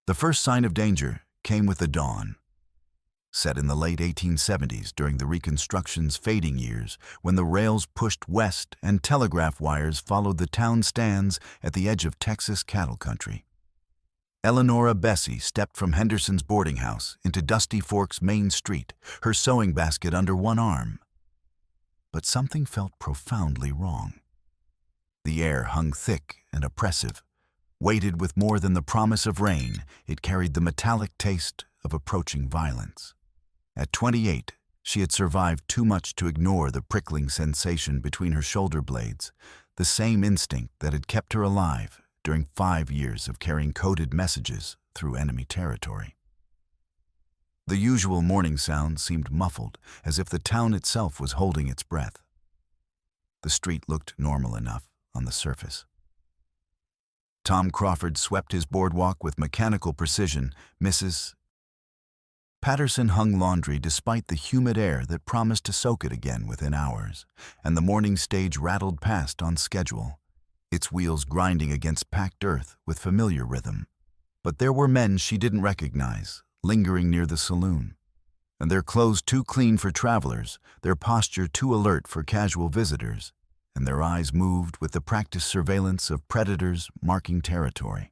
The first sign of danger came with the dawn. Set in the late 1870s during the Reconstruction's fading years, when the rails pushed west and telegraph wires followed the town stands at the edge of Texas cattle country. Eleanora Bessie stepped from Henderson's boarding house into Dusty Fork's main street, her sewing basket under one arm. But something felt profoundly wrong. The air hung thick and oppressive. Weighted with more than the promise of rain, it carried the metallic taste of approaching violence. At 28, she had survived too much to ignore the prickling sensation between her shoulder blades, the same instinct that had kept her alive during 5 years of carrying coded messages through enemy territory. The usual morning sound seemed muffled, as if the town itself was holding its breath. The street looked normal enough on the surface. Tom Crawford swept his boardwalk with mechanical precision. Mrs. Patterson hung laundry despite the humid air that promised to soak it again within hours, and the morning stage rattled past on schedule, its wheels grinding against packed earth with familiar rhythm. But there were men she didn't recognize, lingering near the saloon, and their clothes too clean for travelers, their posture too alert for casual visitors, and their eyes moved with the practiced surveillance of predators marking territory.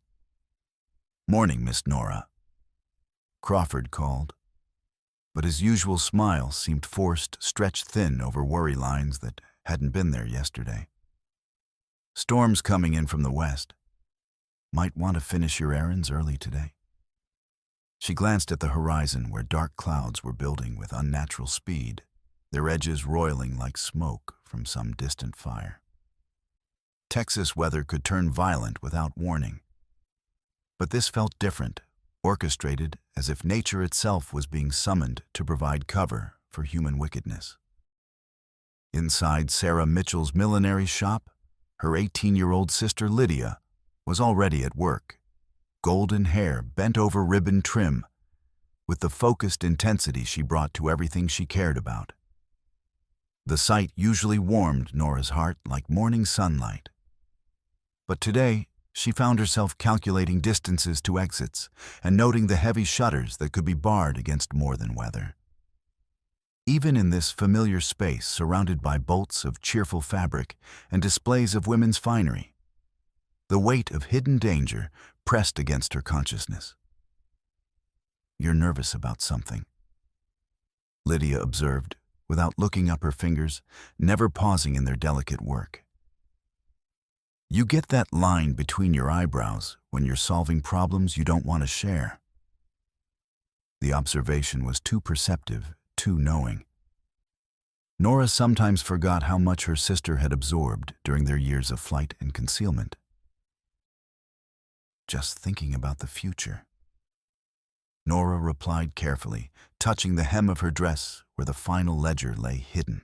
"Morning, Miss Nora," Crawford called, but his usual smile seemed forced, stretched thin over worry lines that hadn't been there yesterday. "Storm's coming in from the west. Might want to finish your errands early today." She glanced at the horizon where dark clouds were building with unnatural speed, their edges roiling like smoke from some distant fire. Texas weather could turn violent without warning. But this felt different, orchestrated as if nature itself was being summoned to provide cover for human wickedness. Inside Sarah Mitchell's millinery shop, her 18-year-old sister Lydia was already at work, golden hair bent over ribbon trim, with the focused intensity she brought to everything she cared about. The sight usually warmed Nora's heart like morning sunlight. But today, she found herself calculating distances to exits and noting the heavy shutters that could be barred against more than weather. Even in this familiar space surrounded by bolts of cheerful fabric and displays of women's finery, the weight of hidden danger pressed against her consciousness. "You're nervous about something," Lydia observed, without looking up her fingers, never pausing in their delicate work. "You get that line between your eyebrows when you're solving problems you don't want to share." The observation was too perceptive, too knowing. Nora sometimes forgot how much her sister had absorbed during their years of flight and concealment. "Just thinking about the future," Nora replied carefully, touching the hem of her dress where the final ledger lay hidden.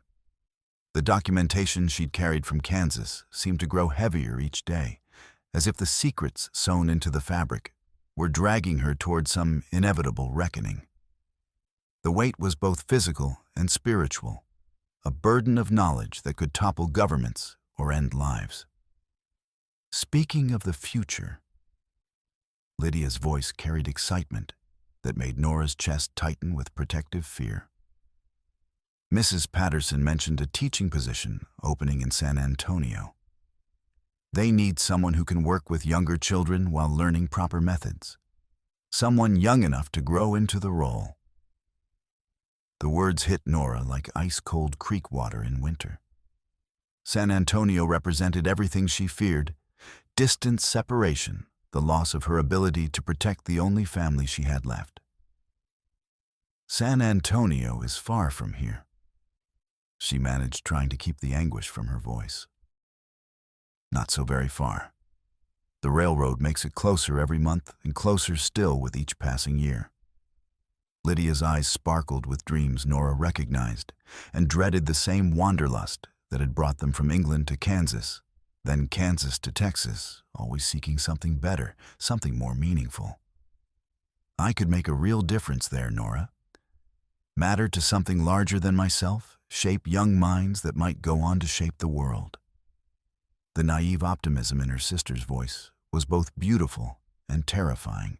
The documentation she'd carried from Kansas seemed to grow heavier each day, as if the secrets sewn into the fabric were dragging her toward some inevitable reckoning. The weight was both physical and spiritual, a burden of knowledge that could topple governments or end lives. "Speaking of the future," Lydia's voice carried excitement that made Nora's chest tighten with protective fear. "Mrs. Patterson mentioned a teaching position opening in San Antonio. They need someone who can work with younger children while learning proper methods. Someone young enough to grow into the role." The words hit Nora like ice-cold creek water in winter. San Antonio represented everything she feared: distant separation, the loss of her ability to protect the only family she had left. "San Antonio is far from here," she managed, trying to keep the anguish from her voice. "Not so very far. The railroad makes it closer every month and closer still with each passing year." Lydia's eyes sparkled with dreams Nora recognized and dreaded, the same wanderlust that had brought them from England to Kansas, then Kansas to Texas, always seeking something better, something more meaningful. "I could make a real difference there, Nora. Matter to something larger than myself, shape young minds that might go on to shape the world." The naive optimism in her sister's voice was both beautiful and terrifying,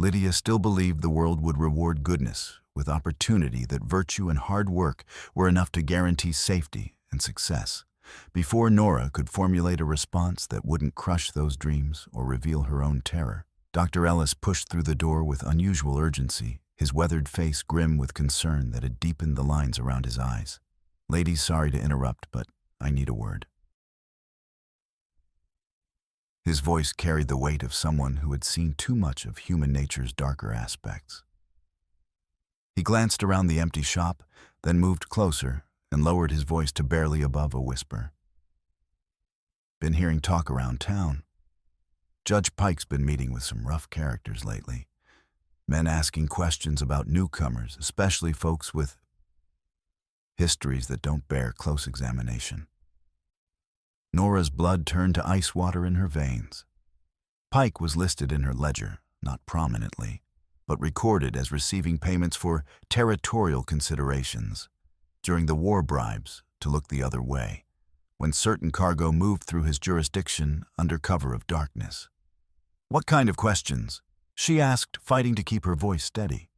Lydia still believed the world would reward goodness with opportunity, that virtue and hard work were enough to guarantee safety and success. Before Nora could formulate a response that wouldn't crush those dreams or reveal her own terror, Dr. Ellis pushed through the door with unusual urgency, his weathered face grim with concern that had deepened the lines around his eyes. "Ladies, sorry to interrupt, but I need a word." His voice carried the weight of someone who had seen too much of human nature's darker aspects. He glanced around the empty shop, then moved closer and lowered his voice to barely above a whisper. "Been hearing talk around town. Judge Pike's been meeting with some rough characters lately. Men asking questions about newcomers, especially folks with histories that don't bear close examination." Nora's blood turned to ice water in her veins. Pike was listed in her ledger, not prominently, but recorded as receiving payments for territorial considerations, during the war bribes to look the other way, when certain cargo moved through his jurisdiction under cover of darkness. "What kind of questions?" she asked, fighting to keep her voice steady.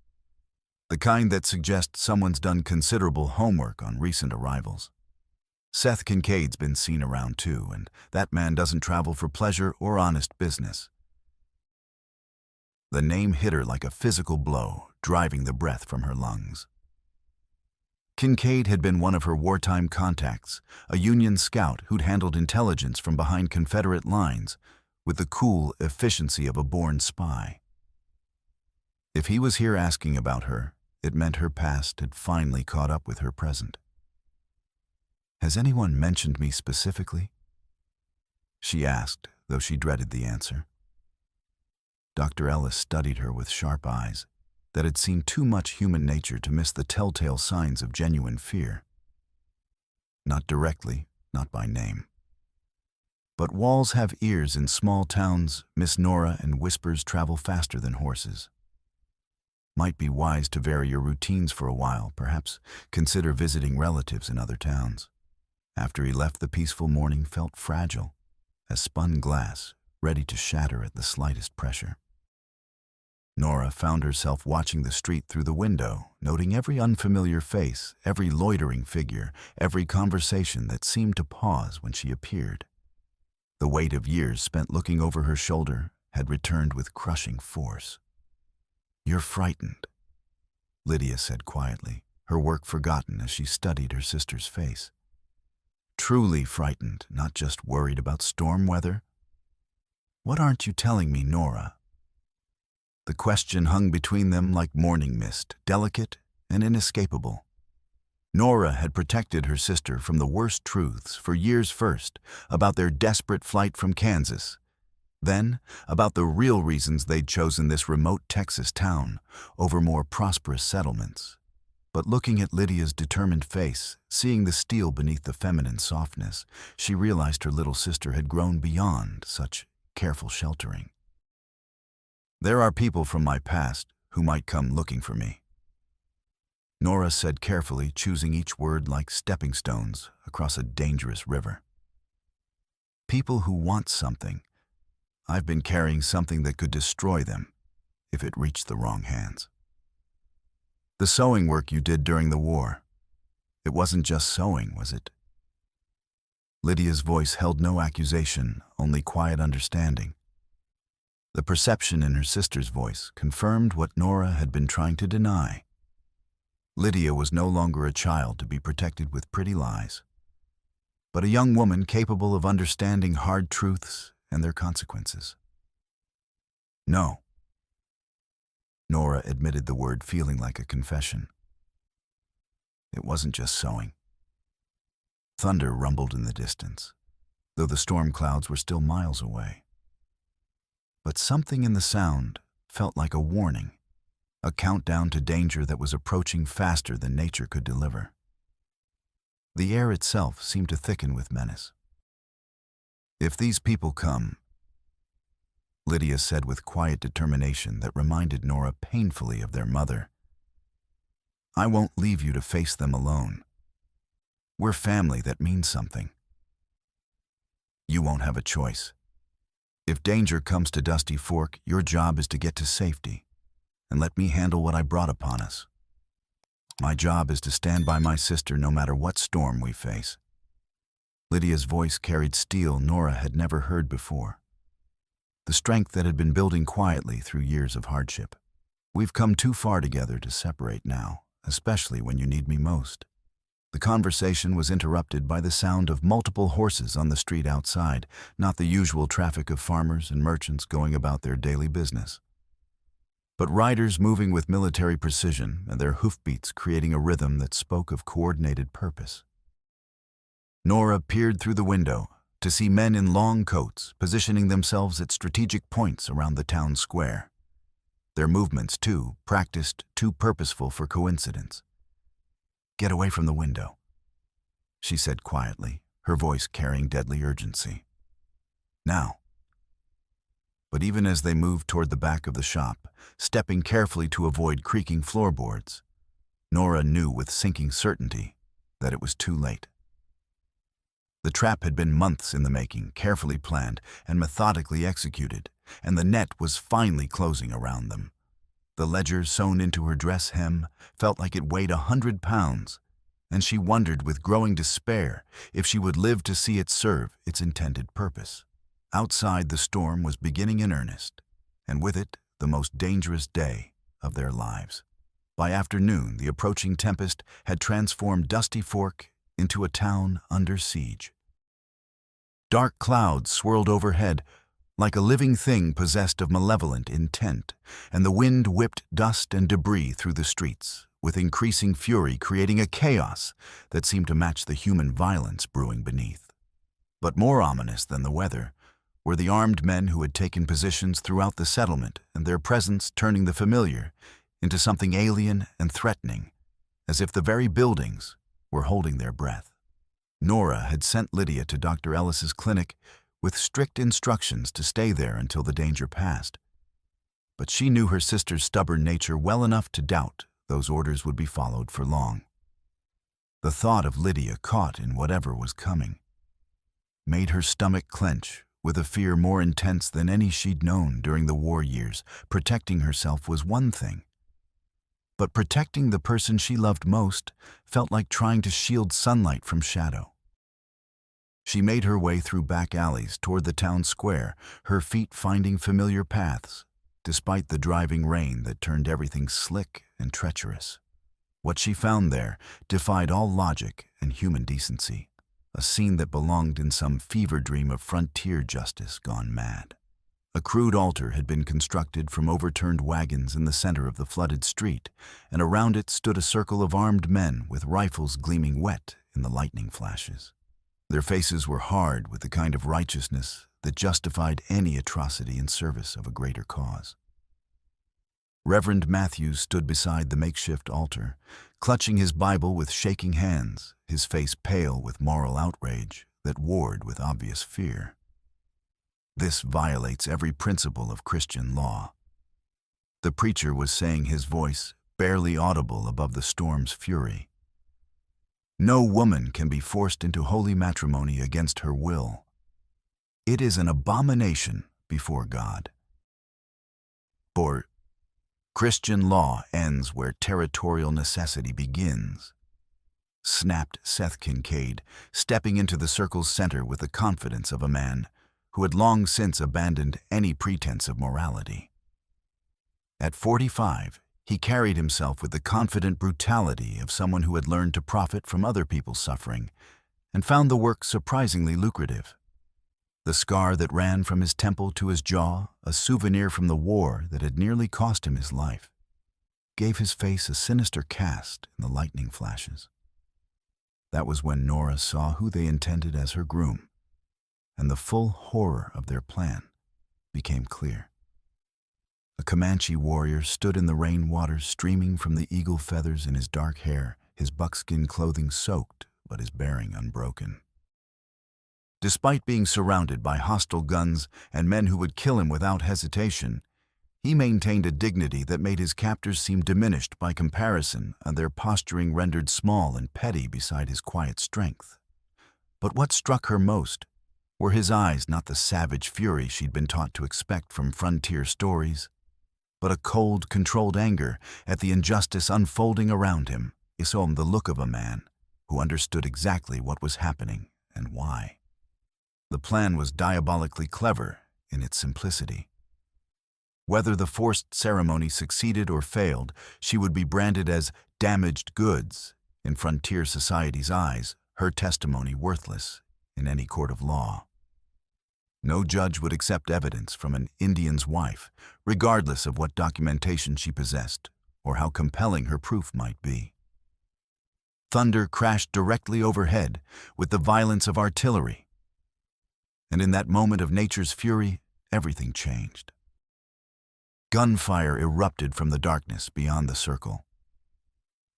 "The kind that suggests someone's done considerable homework on recent arrivals. Seth Kincaid's been seen around too, and that man doesn't travel for pleasure or honest business." The name hit her like a physical blow, driving the breath from her lungs. Kincaid had been one of her wartime contacts, a Union scout who'd handled intelligence from behind Confederate lines with the cool efficiency of a born spy. If he was here asking about her, it meant her past had finally caught up with her present. "Has anyone mentioned me specifically?" she asked, though she dreaded the answer. Dr. Ellis studied her with sharp eyes that had seen too much human nature to miss the telltale signs of genuine fear. "Not directly, not by name. But walls have ears in small towns, Miss Nora, and whispers travel faster than horses. Might be wise to vary your routines for a while, perhaps consider visiting relatives in other towns." After he left, the peaceful morning felt fragile, as spun glass, ready to shatter at the slightest pressure. Nora found herself watching the street through the window, noting every unfamiliar face, every loitering figure, every conversation that seemed to pause when she appeared. The weight of years spent looking over her shoulder had returned with crushing force. "You're frightened," Lydia said quietly, her work forgotten as she studied her sister's face. "Truly frightened, not just worried about storm weather?" "What aren't you telling me, Nora?" The question hung between them like morning mist, delicate and inescapable. Nora had protected her sister from the worst truths for years, first about their desperate flight from Kansas, then about the real reasons they'd chosen this remote Texas town over more prosperous settlements. But looking at Lydia's determined face, seeing the steel beneath the feminine softness, she realized her little sister had grown beyond such careful sheltering. "There are people from my past who might come looking for me," Nora said carefully, choosing each word like stepping stones across a dangerous river. "People who want something. I've been carrying something that could destroy them if it reached the wrong hands. The sewing work you did during the war, it wasn't just sewing, was it?" Lydia's voice held no accusation, only quiet understanding. The perception in her sister's voice confirmed what Nora had been trying to deny. Lydia was no longer a child to be protected with pretty lies, but a young woman capable of understanding hard truths and their consequences. "No." Nora admitted the word, feeling like a confession. "It wasn't just sewing." Thunder rumbled in the distance, though the storm clouds were still miles away. But something in the sound felt like a warning, a countdown to danger that was approaching faster than nature could deliver. The air itself seemed to thicken with menace. "If these people come," Lydia said with quiet determination that reminded Nora painfully of their mother, "I won't leave you to face them alone. We're family, that means something. You won't have a choice. If danger comes to Dusty Fork, your job is to get to safety, and let me handle what I brought upon us. My job is to stand by my sister no matter what storm we face." Lydia's voice carried steel Nora had never heard before, the strength that had been building quietly through years of hardship. "We've come too far together to separate now, especially when you need me most." The conversation was interrupted by the sound of multiple horses on the street outside, not the usual traffic of farmers and merchants going about their daily business, but riders moving with military precision and their hoofbeats creating a rhythm that spoke of coordinated purpose. Nora peered through the window to see men in long coats positioning themselves at strategic points around the town square. Their movements, too, practiced, too purposeful for coincidence. "Get away from the window," she said quietly, her voice carrying deadly urgency. "Now." But even as they moved toward the back of the shop, stepping carefully to avoid creaking floorboards, Nora knew with sinking certainty that it was too late. The trap had been months in the making, carefully planned and methodically executed, and the net was finally closing around them. The ledger sewn into her dress hem felt like it weighed 100 pounds, and she wondered with growing despair if she would live to see it serve its intended purpose. Outside, the storm was beginning in earnest, and with it, the most dangerous day of their lives. By afternoon, the approaching tempest had transformed Dusty Fork into a town under siege. Dark clouds swirled overhead, like a living thing possessed of malevolent intent, and the wind whipped dust and debris through the streets, with increasing fury creating a chaos that seemed to match the human violence brewing beneath. But more ominous than the weather were the armed men who had taken positions throughout the settlement, and their presence turning the familiar into something alien and threatening, as if the very buildings were holding their breath. Nora had sent Lydia to Dr. Ellis's clinic with strict instructions to stay there until the danger passed. But she knew her sister's stubborn nature well enough to doubt those orders would be followed for long. The thought of Lydia caught in whatever was coming made her stomach clench with a fear more intense than any she'd known during the war years. Protecting herself was one thing, but protecting the person she loved most felt like trying to shield sunlight from shadow. She made her way through back alleys toward the town square, her feet finding familiar paths, despite the driving rain that turned everything slick and treacherous. What she found there defied all logic and human decency, a scene that belonged in some fever dream of frontier justice gone mad. A crude altar had been constructed from overturned wagons in the center of the flooded street, and around it stood a circle of armed men with rifles gleaming wet in the lightning flashes. Their faces were hard with the kind of righteousness that justified any atrocity in service of a greater cause. Reverend Matthews stood beside the makeshift altar, clutching his Bible with shaking hands, his face pale with moral outrage that warred with obvious fear. "This violates every principle of Christian law." The preacher was saying, his voice barely audible above the storm's fury. "No woman can be forced into holy matrimony against her will. It is an abomination before God. For Christian law ends where territorial necessity begins," snapped Seth Kincaid, stepping into the circle's center with the confidence of a man who had long since abandoned any pretense of morality. At 45, he carried himself with the confident brutality of someone who had learned to profit from other people's suffering and found the work surprisingly lucrative. The scar that ran from his temple to his jaw, a souvenir from the war that had nearly cost him his life, gave his face a sinister cast in the lightning flashes. That was when Nora saw who they intended as her groom, and the full horror of their plan became clear. A Comanche warrior stood in the rainwater streaming from the eagle feathers in his dark hair, his buckskin clothing soaked but his bearing unbroken. Despite being surrounded by hostile guns and men who would kill him without hesitation, he maintained a dignity that made his captors seem diminished by comparison, and their posturing rendered small and petty beside his quiet strength. But what struck her most were his eyes, not the savage fury she'd been taught to expect from frontier stories, but a cold, controlled anger at the injustice unfolding around him. He saw him the look of a man who understood exactly what was happening and why. The plan was diabolically clever in its simplicity. Whether the forced ceremony succeeded or failed, she would be branded as damaged goods in frontier society's eyes, her testimony worthless in any court of law. No judge would accept evidence from an Indian's wife, regardless of what documentation she possessed or how compelling her proof might be. Thunder crashed directly overhead with the violence of artillery. And in that moment of nature's fury, everything changed. Gunfire erupted from the darkness beyond the circle.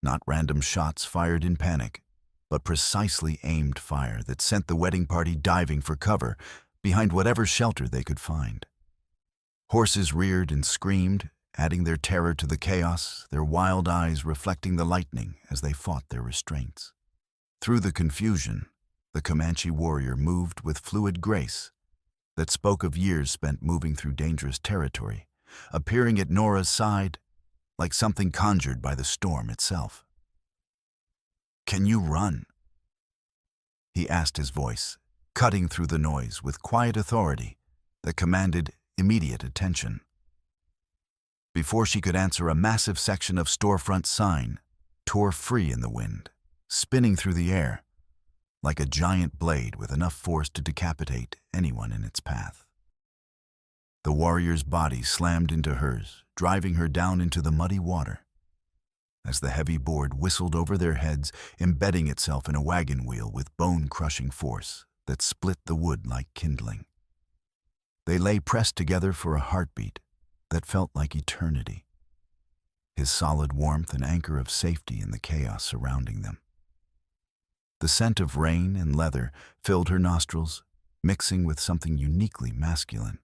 Not random shots fired in panic, but precisely aimed fire that sent the wedding party diving for cover behind whatever shelter they could find. Horses reared and screamed, adding their terror to the chaos, their wild eyes reflecting the lightning as they fought their restraints. Through the confusion, the Comanche warrior moved with fluid grace that spoke of years spent moving through dangerous territory, appearing at Nora's side like something conjured by the storm itself. "Can you run?" he asked, his voice cutting through the noise with quiet authority that commanded immediate attention. Before she could answer, a massive section of storefront sign tore free in the wind, spinning through the air like a giant blade with enough force to decapitate anyone in its path. The warrior's body slammed into hers, driving her down into the muddy water. As the heavy board whistled over their heads, embedding itself in a wagon wheel with bone-crushing force that split the wood like kindling. They lay pressed together for a heartbeat that felt like eternity, his solid warmth an anchor of safety in the chaos surrounding them. The scent of rain and leather filled her nostrils, mixing with something uniquely masculine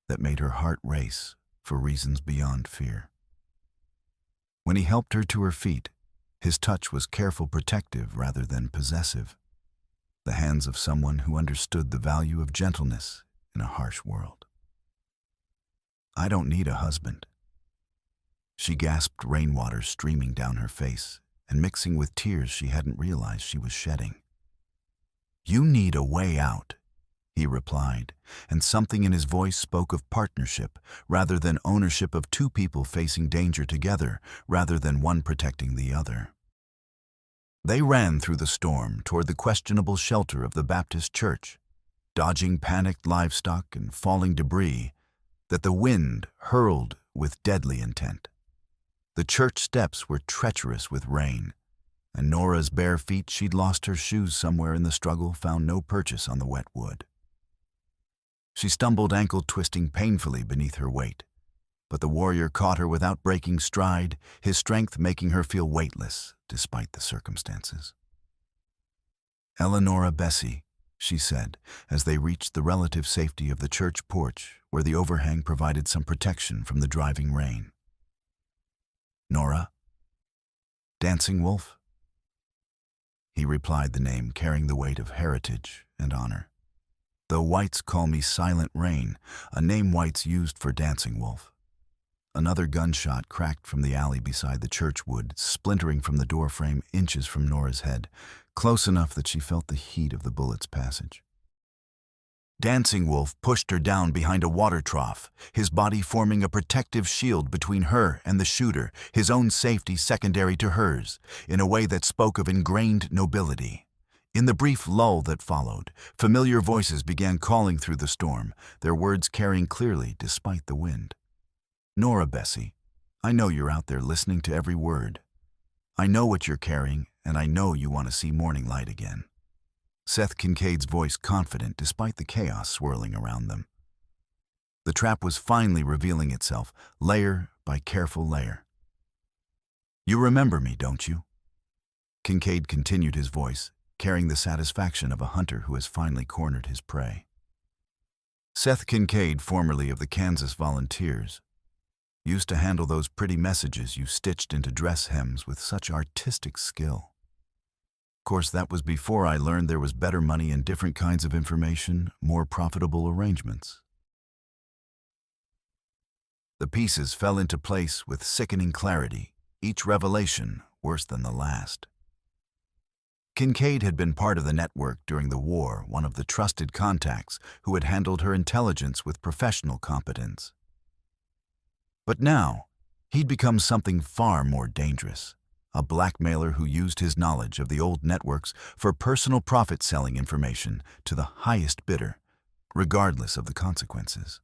that made her heart race for reasons beyond fear. When he helped her to her feet, his touch was careful, protective rather than possessive, the hands of someone who understood the value of gentleness in a harsh world. "I don't need a husband." She gasped, rainwater streaming down her face and mixing with tears she hadn't realized she was shedding. "You need a way out," he replied, and something in his voice spoke of partnership rather than ownership, of two people facing danger together rather than one protecting the other. They ran through the storm toward the questionable shelter of the Baptist church, dodging panicked livestock and falling debris that the wind hurled with deadly intent. The church steps were treacherous with rain, and Nora's bare feet, she'd lost her shoes somewhere in the struggle, found no purchase on the wet wood. She stumbled, ankle twisting painfully beneath her weight, but the warrior caught her without breaking stride, his strength making her feel weightless despite the circumstances. "Eleonora Bessie," she said, as they reached the relative safety of the church porch where the overhang provided some protection from the driving rain. "Nora? Dancing Wolf?" He replied the name carrying the weight of heritage and honor. "Though whites call me Silent Rain, a name whites used for Dancing Wolf." Another gunshot cracked from the alley beside the church wood, splintering from the doorframe inches from Nora's head, close enough that she felt the heat of the bullet's passage. Dancing Wolf pushed her down behind a water trough, his body forming a protective shield between her and the shooter, his own safety secondary to hers, in a way that spoke of ingrained nobility. In the brief lull that followed, familiar voices began calling through the storm, their words carrying clearly despite the wind. "Nora Bessie, I know you're out there listening to every word. I know what you're carrying, and I know you want to see morning light again." Seth Kincaid's voice confident despite the chaos swirling around them. The trap was finally revealing itself, layer by careful layer. "You remember me, don't you?" Kincaid continued, his voice carrying the satisfaction of a hunter who has finally cornered his prey. Seth Kincaid, formerly of the Kansas Volunteers, used to handle those pretty messages you stitched into dress hems with such artistic skill. Of course, that was before I learned there was better money in different kinds of information, more profitable arrangements. The pieces fell into place with sickening clarity, each revelation worse than the last. Kincaid had been part of the network during the war, one of the trusted contacts who had handled her intelligence with professional competence. But now, he'd become something far more dangerous, a blackmailer who used his knowledge of the old networks for personal profit-selling information to the highest bidder, regardless of the consequences.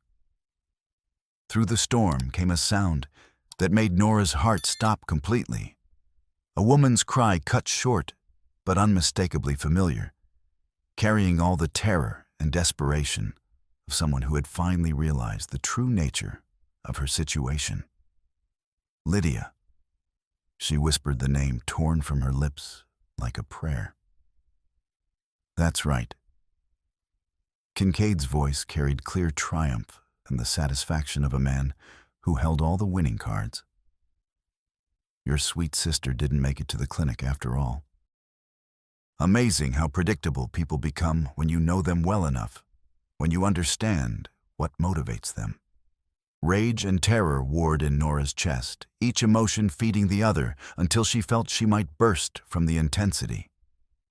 Through the storm came a sound that made Nora's heart stop completely. A woman's cry cut short, but unmistakably familiar, carrying all the terror and desperation of someone who had finally realized the true nature of her situation. Lydia. She whispered the name torn from her lips like a prayer. That's right. Kincaid's voice carried clear triumph and the satisfaction of a man who held all the winning cards. Your sweet sister didn't make it to the clinic after all. Amazing how predictable people become when you know them well enough, when you understand what motivates them. Rage and terror warred in Nora's chest, each emotion feeding the other until she felt she might burst from the intensity.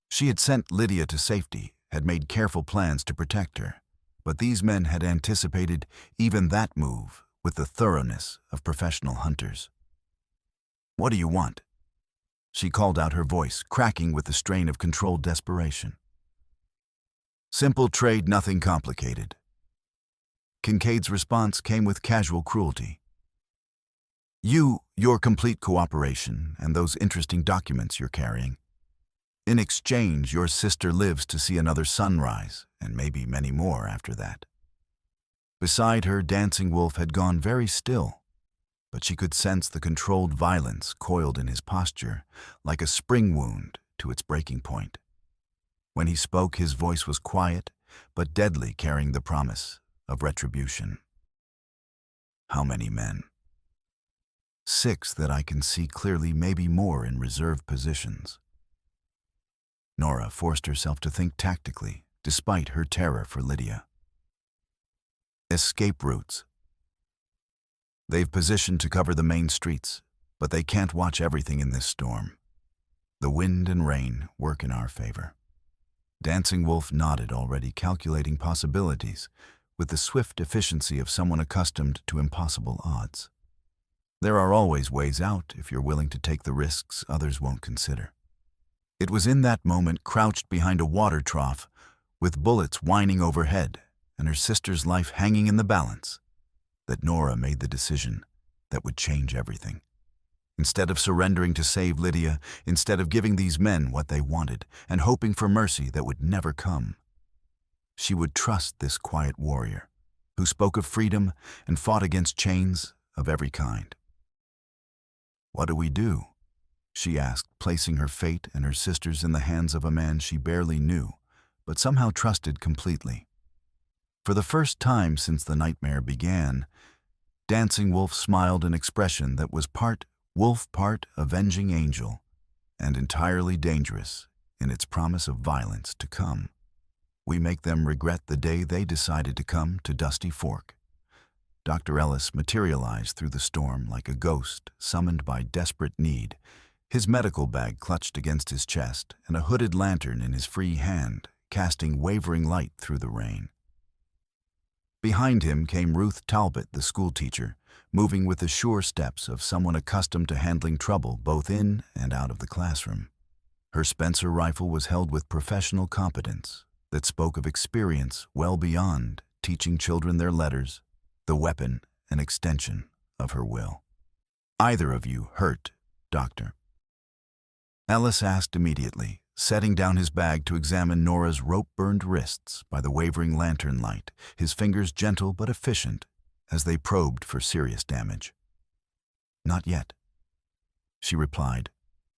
She had sent Lydia to safety, had made careful plans to protect her, but these men had anticipated even that move with the thoroughness of professional hunters. What do you want? She called out, her voice cracking with the strain of controlled desperation. Simple trade, nothing complicated. Kincaid's response came with casual cruelty. Your complete cooperation, and those interesting documents you're carrying. In exchange, your sister lives to see another sunrise, and maybe many more after that. Beside her, Dancing Wolf had gone very still, but she could sense the controlled violence coiled in his posture, like a spring wound to its breaking point. When he spoke, his voice was quiet, but deadly, carrying the promise of retribution. How many men? 6 that I can see clearly, maybe more in reserve positions. Nora forced herself to think tactically, despite her terror for Lydia. Escape routes. They've positioned to cover the main streets, but they can't watch everything in this storm. The wind and rain work in our favor. Dancing Wolf nodded, already calculating possibilities, with the swift efficiency of someone accustomed to impossible odds. There are always ways out if you're willing to take the risks others won't consider. It was in that moment, crouched behind a water trough, with bullets whining overhead and her sister's life hanging in the balance, that Nora made the decision that would change everything. Instead of surrendering to save Lydia, instead of giving these men what they wanted and hoping for mercy that would never come, she would trust this quiet warrior who spoke of freedom and fought against chains of every kind. What do we do? She asked, placing her fate and her sister's in the hands of a man she barely knew, but somehow trusted completely. For the first time since the nightmare began, Dancing Wolf smiled an expression that was part wolf, part avenging angel, and entirely dangerous in its promise of violence to come. We make them regret the day they decided to come to Dusty Fork. Dr. Ellis materialized through the storm like a ghost summoned by desperate need, his medical bag clutched against his chest and a hooded lantern in his free hand, casting wavering light through the rain. Behind him came Ruth Talbot, the schoolteacher, moving with the sure steps of someone accustomed to handling trouble both in and out of the classroom. Her Spencer rifle was held with professional competence that spoke of experience well beyond teaching children their letters, the weapon an extension of her will. Either of you hurt, Doctor? Ellis asked immediately, setting down his bag to examine Nora's rope-burned wrists by the wavering lantern light, his fingers gentle but efficient as they probed for serious damage. Not yet, she replied,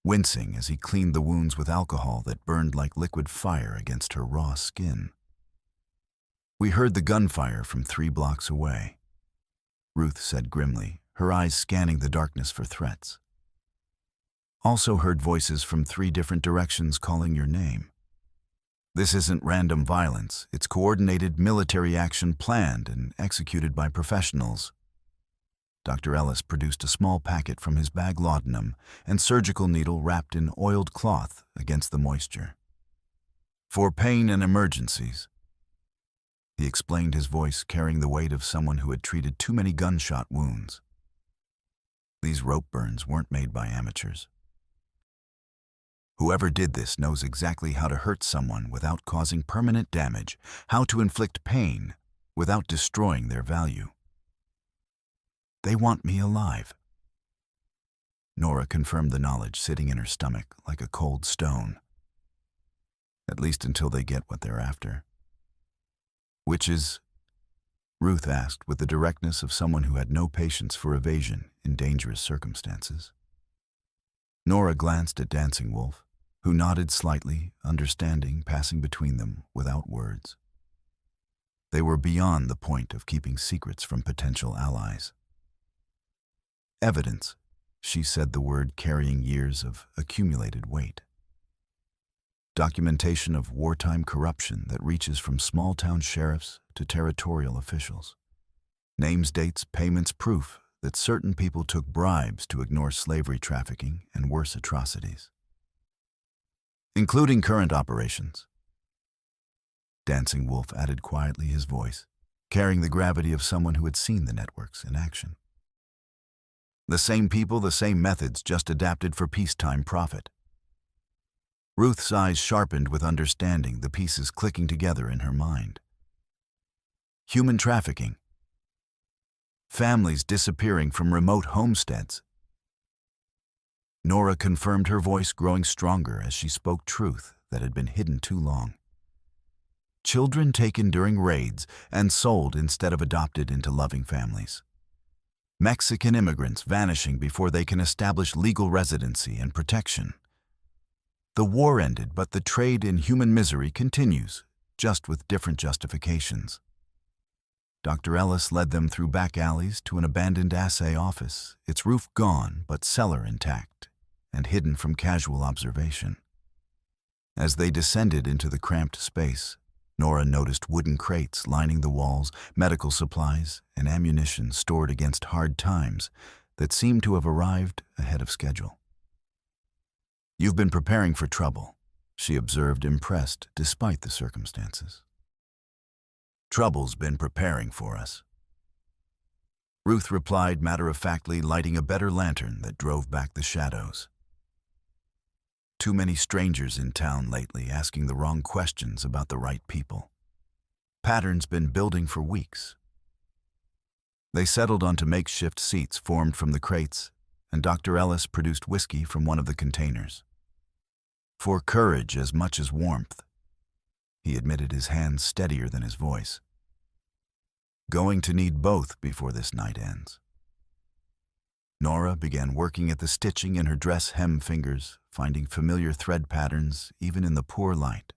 wincing as he cleaned the wounds with alcohol that burned like liquid fire against her raw skin. We heard the gunfire from 3 blocks away, Ruth said grimly, her eyes scanning the darkness for threats. Also heard voices from 3 different directions calling your name. This isn't random violence, it's coordinated military action planned and executed by professionals. Dr. Ellis produced a small packet from his bag laudanum and surgical needle wrapped in oiled cloth against the moisture. "For pain and emergencies," he explained, his voice carrying the weight of someone who had treated too many gunshot wounds. These rope burns weren't made by amateurs. Whoever did this knows exactly how to hurt someone without causing permanent damage, how to inflict pain without destroying their value. "They want me alive." Nora confirmed the knowledge sitting in her stomach like a cold stone. "At least until they get what they're after." "Which is?" Ruth asked with the directness of someone who had no patience for evasion in dangerous circumstances. Nora glanced at Dancing Wolf, who nodded slightly, understanding passing between them without words. They were beyond the point of keeping secrets from potential allies. "Evidence," she said, the word carrying years of accumulated weight. "Documentation of wartime corruption that reaches from small-town sheriffs to territorial officials. Names, dates, payments, proof that certain people took bribes to ignore slavery trafficking and worse atrocities. Including current operations." Dancing Wolf added quietly, his voice carrying the gravity of someone who had seen the networks in action. "The same people, the same methods, just adapted for peacetime profit." Ruth's eyes sharpened with understanding, the pieces clicking together in her mind. Human trafficking. Families disappearing from remote homesteads. Nora confirmed, her voice growing stronger as she spoke truth that had been hidden too long. Children taken during raids and sold instead of adopted into loving families. Mexican immigrants vanishing before they can establish legal residency and protection. The war ended, but the trade in human misery continues, just with different justifications. Dr. Ellis led them through back alleys to an abandoned assay office, its roof gone but cellar intact and hidden from casual observation. As they descended into the cramped space, Nora noticed wooden crates lining the walls, medical supplies, and ammunition stored against hard times that seemed to have arrived ahead of schedule. "You've been preparing for trouble," she observed, impressed despite the circumstances. "Trouble's been preparing for us," Ruth replied matter-of-factly, lighting a better lantern that drove back the shadows. "Too many strangers in town lately, asking the wrong questions about the right people. Pattern's been building for weeks." They settled onto makeshift seats formed from the crates, and Dr. Ellis produced whiskey from one of the containers. "For courage as much as warmth," he admitted, his hands steadier than his voice. "Going to need both before this night ends." Nora began working at the stitching in her dress hem fingers, finding familiar thread patterns even in the poor light.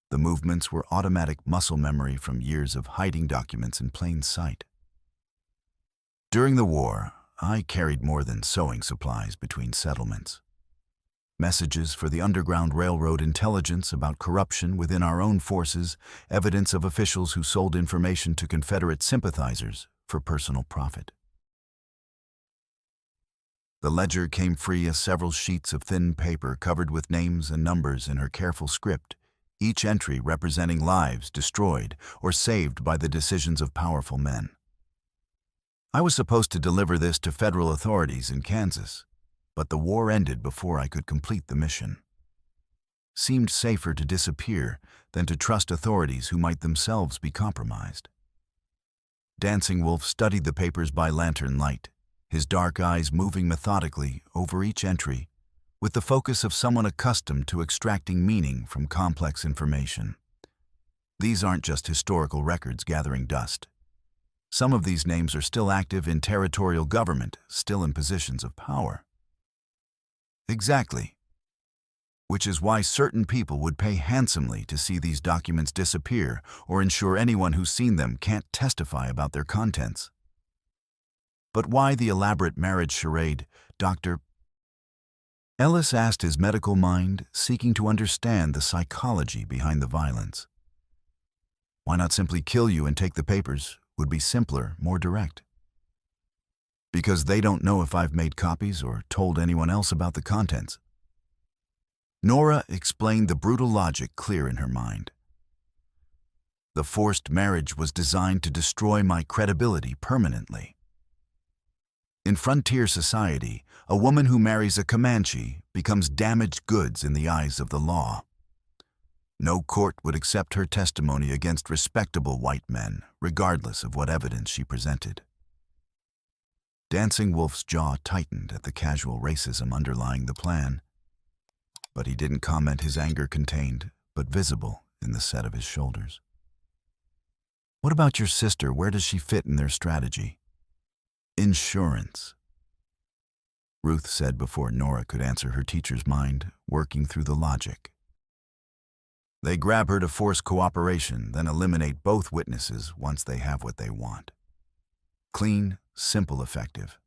The movements were automatic muscle memory from years of hiding documents in plain sight. "During the war, I carried more than sewing supplies between settlements. Messages for the Underground Railroad, intelligence about corruption within our own forces, evidence of officials who sold information to Confederate sympathizers for personal profit." The ledger came free as several sheets of thin paper covered with names and numbers in her careful script, each entry representing lives destroyed or saved by the decisions of powerful men. "I was supposed to deliver this to federal authorities in Kansas, but the war ended before I could complete the mission. Seemed safer to disappear than to trust authorities who might themselves be compromised." Dancing Wolf studied the papers by lantern light, his dark eyes moving methodically over each entry with the focus of someone accustomed to extracting meaning from complex information. These aren't just historical records gathering dust. Some of these names are still active in territorial government, still in positions of power. "Exactly. Which is why certain people would pay handsomely to see these documents disappear or ensure anyone who's seen them can't testify about their contents." "But why the elaborate marriage charade, Dr. Ellis asked, his medical mind seeking to understand the psychology behind the violence. "Why not simply kill you and take the papers? Would be simpler, more direct." Because they don't know if I've made copies or told anyone else about the contents. Nora explained the brutal logic clear in her mind. The forced marriage was designed to destroy my credibility permanently. In frontier society, a woman who marries a Comanche becomes damaged goods in the eyes of the law. No court would accept her testimony against respectable white men, regardless of what evidence she presented. Dancing Wolf's jaw tightened at the casual racism underlying the plan, but he didn't comment, his anger contained, but visible, in the set of his shoulders. What about your sister? Where does she fit in their strategy? Insurance, Ruth said before Nora could answer her teacher's mind, working through the logic. They grab her to force cooperation, then eliminate both witnesses once they have what they want. Clean, simple, effective.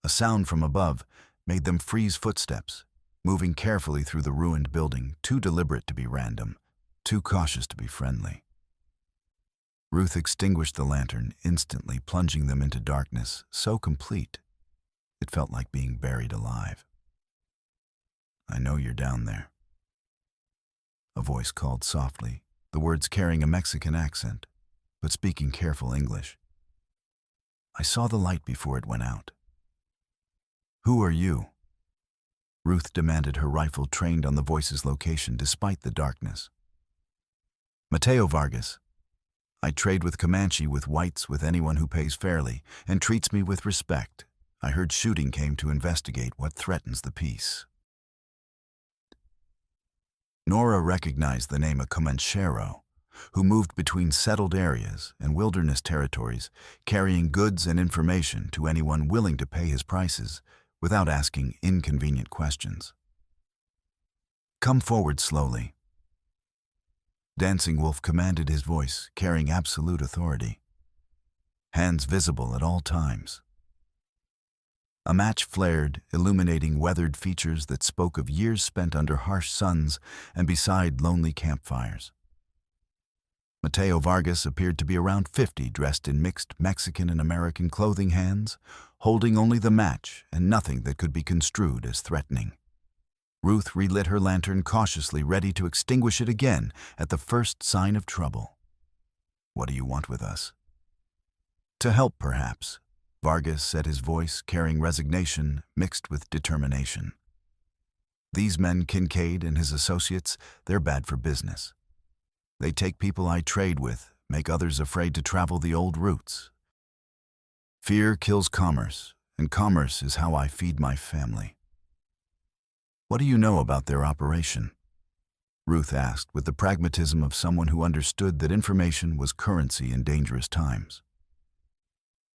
A sound from above made them freeze footsteps, moving carefully through the ruined building, too deliberate to be random, too cautious to be friendly. Ruth extinguished the lantern, instantly plunging them into darkness, so complete, it felt like being buried alive. I know you're down there. A voice called softly, the words carrying a Mexican accent, but speaking careful English. I saw the light before it went out. Who are you? Ruth demanded, her rifle trained on the voice's location despite the darkness. Mateo Vargas. I trade with Comanche, with whites, with anyone who pays fairly and treats me with respect. I heard shooting came to investigate what threatens the peace. Nora recognized the name of Comanchero, who moved between settled areas and wilderness territories, carrying goods and information to anyone willing to pay his prices without asking inconvenient questions. Come forward slowly. Dancing Wolf commanded, his voice carrying absolute authority. Hands visible at all times. A match flared, illuminating weathered features that spoke of years spent under harsh suns and beside lonely campfires. Mateo Vargas appeared to be around 50, dressed in mixed Mexican and American clothing, hands holding only the match and nothing that could be construed as threatening. Ruth relit her lantern cautiously, ready to extinguish it again at the first sign of trouble. What do you want with us? To help, perhaps, Vargas said, his voice carrying resignation mixed with determination. These men, Kincaid and his associates, they're bad for business. They take people I trade with, make others afraid to travel the old routes. Fear kills commerce, and commerce is how I feed my family. What do you know about their operation? Ruth asked, with the pragmatism of someone who understood that information was currency in dangerous times.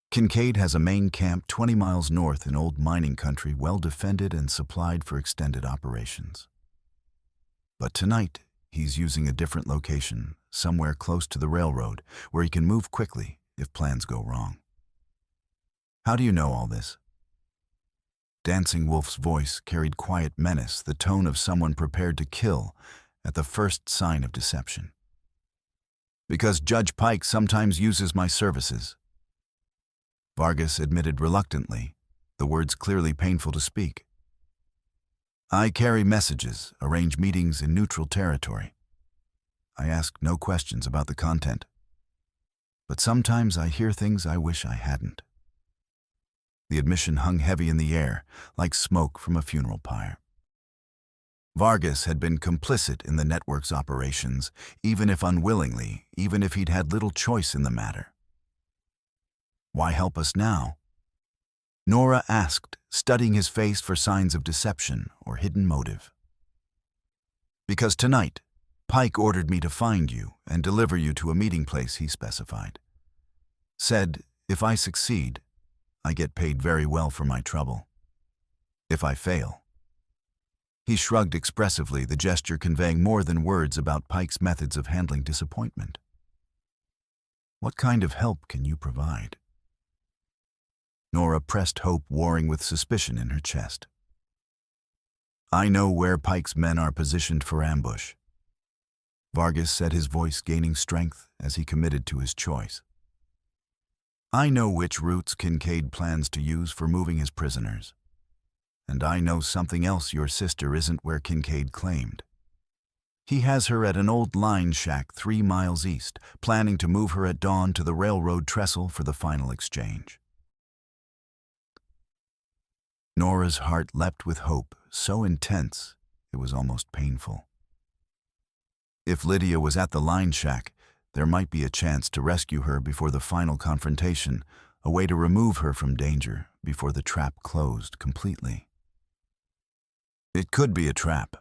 Kincaid has a main camp 20 miles north in old mining country, well defended and supplied for extended operations. But tonight, he's using a different location, somewhere close to the railroad, where he can move quickly if plans go wrong. How do you know all this? Dancing Wolf's voice carried quiet menace, the tone of someone prepared to kill at the first sign of deception. Because Judge Pike sometimes uses my services. Vargas admitted reluctantly, the words clearly painful to speak. I carry messages, arrange meetings in neutral territory. I ask no questions about the content. But sometimes I hear things I wish I hadn't. The admission hung heavy in the air, like smoke from a funeral pyre. Vargas had been complicit in the network's operations, even if unwillingly, even if he'd had little choice in the matter. Why help us now? Nora asked, studying his face for signs of deception or hidden motive. Because tonight, Pike ordered me to find you and deliver you to a meeting place he specified. Said, if I succeed, I get paid very well for my trouble. If I fail. He shrugged expressively, the gesture conveying more than words about Pike's methods of handling disappointment. What kind of help can you provide? Nora pressed hope, warring with suspicion in her chest. I know where Pike's men are positioned for ambush. Vargas said, his voice gaining strength as he committed to his choice. I know which routes Kincaid plans to use for moving his prisoners. And I know something else your sister isn't where Kincaid claimed. He has her at an old line shack 3 miles east, planning to move her at dawn to the railroad trestle for the final exchange. Nora's heart leapt with hope, so intense it was almost painful. If Lydia was at the line shack, there might be a chance to rescue her before the final confrontation, a way to remove her from danger before the trap closed completely. It could be a trap.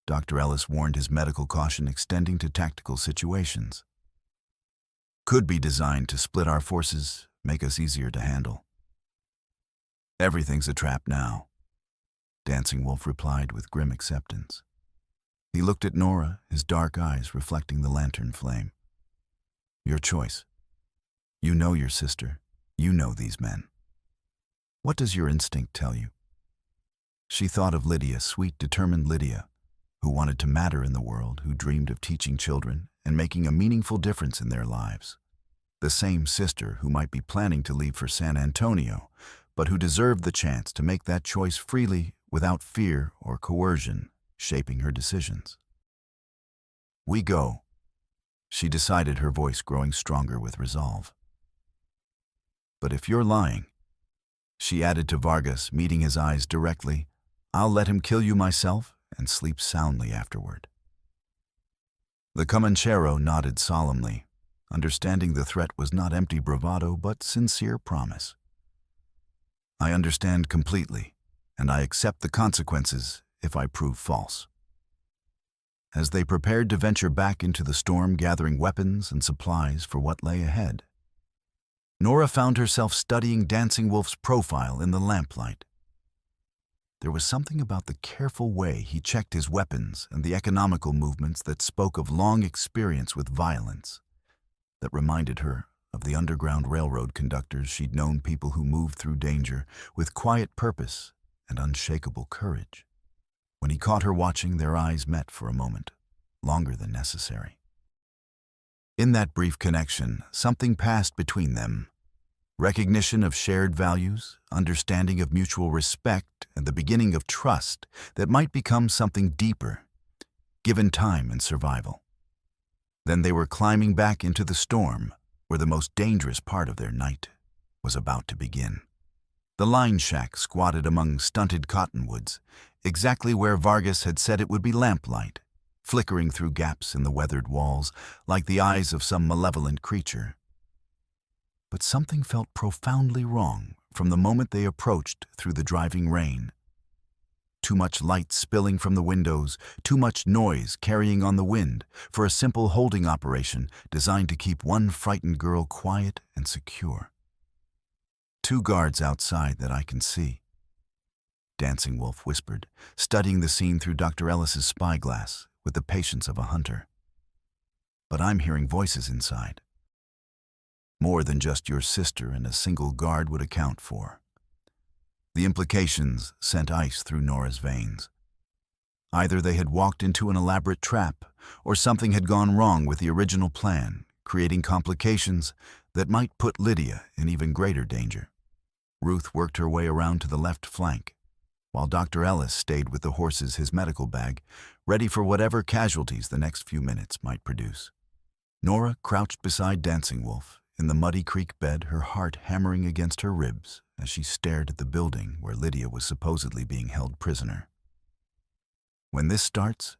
Dr. Ellis warned, his medical caution extending to tactical situations. Could be designed to split our forces, make us easier to handle. Everything's a trap now, Dancing Wolf replied with grim acceptance. He looked at Nora, his dark eyes reflecting the lantern flame. Your choice. You know your sister. You know these men. What does your instinct tell you? She thought of Lydia, sweet, determined Lydia, who wanted to matter in the world, who dreamed of teaching children and making a meaningful difference in their lives. The same sister who might be planning to leave for San Antonio, but who deserved the chance to make that choice freely, without fear or coercion shaping her decisions. We go, she decided, her voice growing stronger with resolve. But if you're lying, she added to Vargas, meeting his eyes directly, I'll let him kill you myself and sleep soundly afterward. The Comanchero nodded solemnly, understanding the threat was not empty bravado but sincere promise. I understand completely, and I accept the consequences if I prove false. As they prepared to venture back into the storm, gathering weapons and supplies for what lay ahead, Nora found herself studying Dancing Wolf's profile in the lamplight. There was something about the careful way he checked his weapons and the economical movements that spoke of long experience with violence, that reminded her of the Underground Railroad conductors she'd known, people who moved through danger with quiet purpose and unshakable courage. When he caught her watching, their eyes met for a moment, longer than necessary. In that brief connection, something passed between them. Recognition of shared values, understanding of mutual respect, and the beginning of trust that might become something deeper, given time and survival. Then they were climbing back into the storm, where the most dangerous part of their night was about to begin. The line shack squatted among stunted cottonwoods, exactly where Vargas had said it would be, lamplight, flickering through gaps in the weathered walls like the eyes of some malevolent creature. But something felt profoundly wrong from the moment they approached through the driving rain. Too much light spilling from the windows, too much noise carrying on the wind for a simple holding operation designed to keep one frightened girl quiet and secure. 2 guards outside that I can see, Dancing Wolf whispered, studying the scene through Dr. Ellis's spyglass with the patience of a hunter. But I'm hearing voices inside. More than just your sister and a single guard would account for. The implications sent ice through Nora's veins. Either they had walked into an elaborate trap, or something had gone wrong with the original plan, creating complications that might put Lydia in even greater danger. Ruth worked her way around to the left flank, while Dr. Ellis stayed with the horses, his medical bag, ready for whatever casualties the next few minutes might produce. Nora crouched beside Dancing Wolf, in the muddy creek bed, her heart hammering against her ribs as she stared at the building where Lydia was supposedly being held prisoner. When this starts,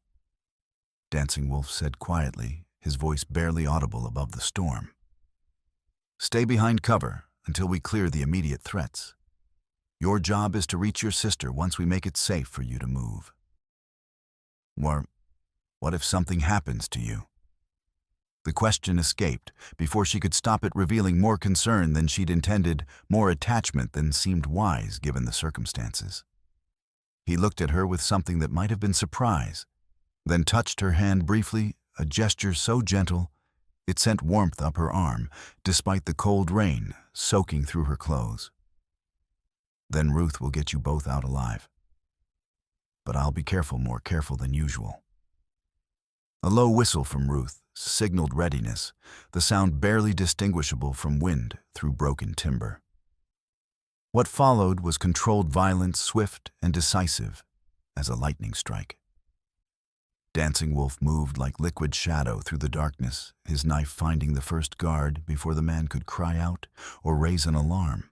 Dancing Wolf said quietly, his voice barely audible above the storm, stay behind cover until we clear the immediate threats. Your job is to reach your sister once we make it safe for you to move. Or, what if something happens to you? The question escaped before she could stop it, revealing more concern than she'd intended, more attachment than seemed wise given the circumstances. He looked at her with something that might have been surprise, then touched her hand briefly, a gesture so gentle it sent warmth up her arm, despite the cold rain soaking through her clothes. Then Ruth will get you both out alive. But I'll be careful, more careful than usual. A low whistle from Ruth signaled readiness, the sound barely distinguishable from wind through broken timber. What followed was controlled violence, swift and decisive as a lightning strike. Dancing Wolf moved like liquid shadow through the darkness, his knife finding the first guard before the man could cry out or raise an alarm.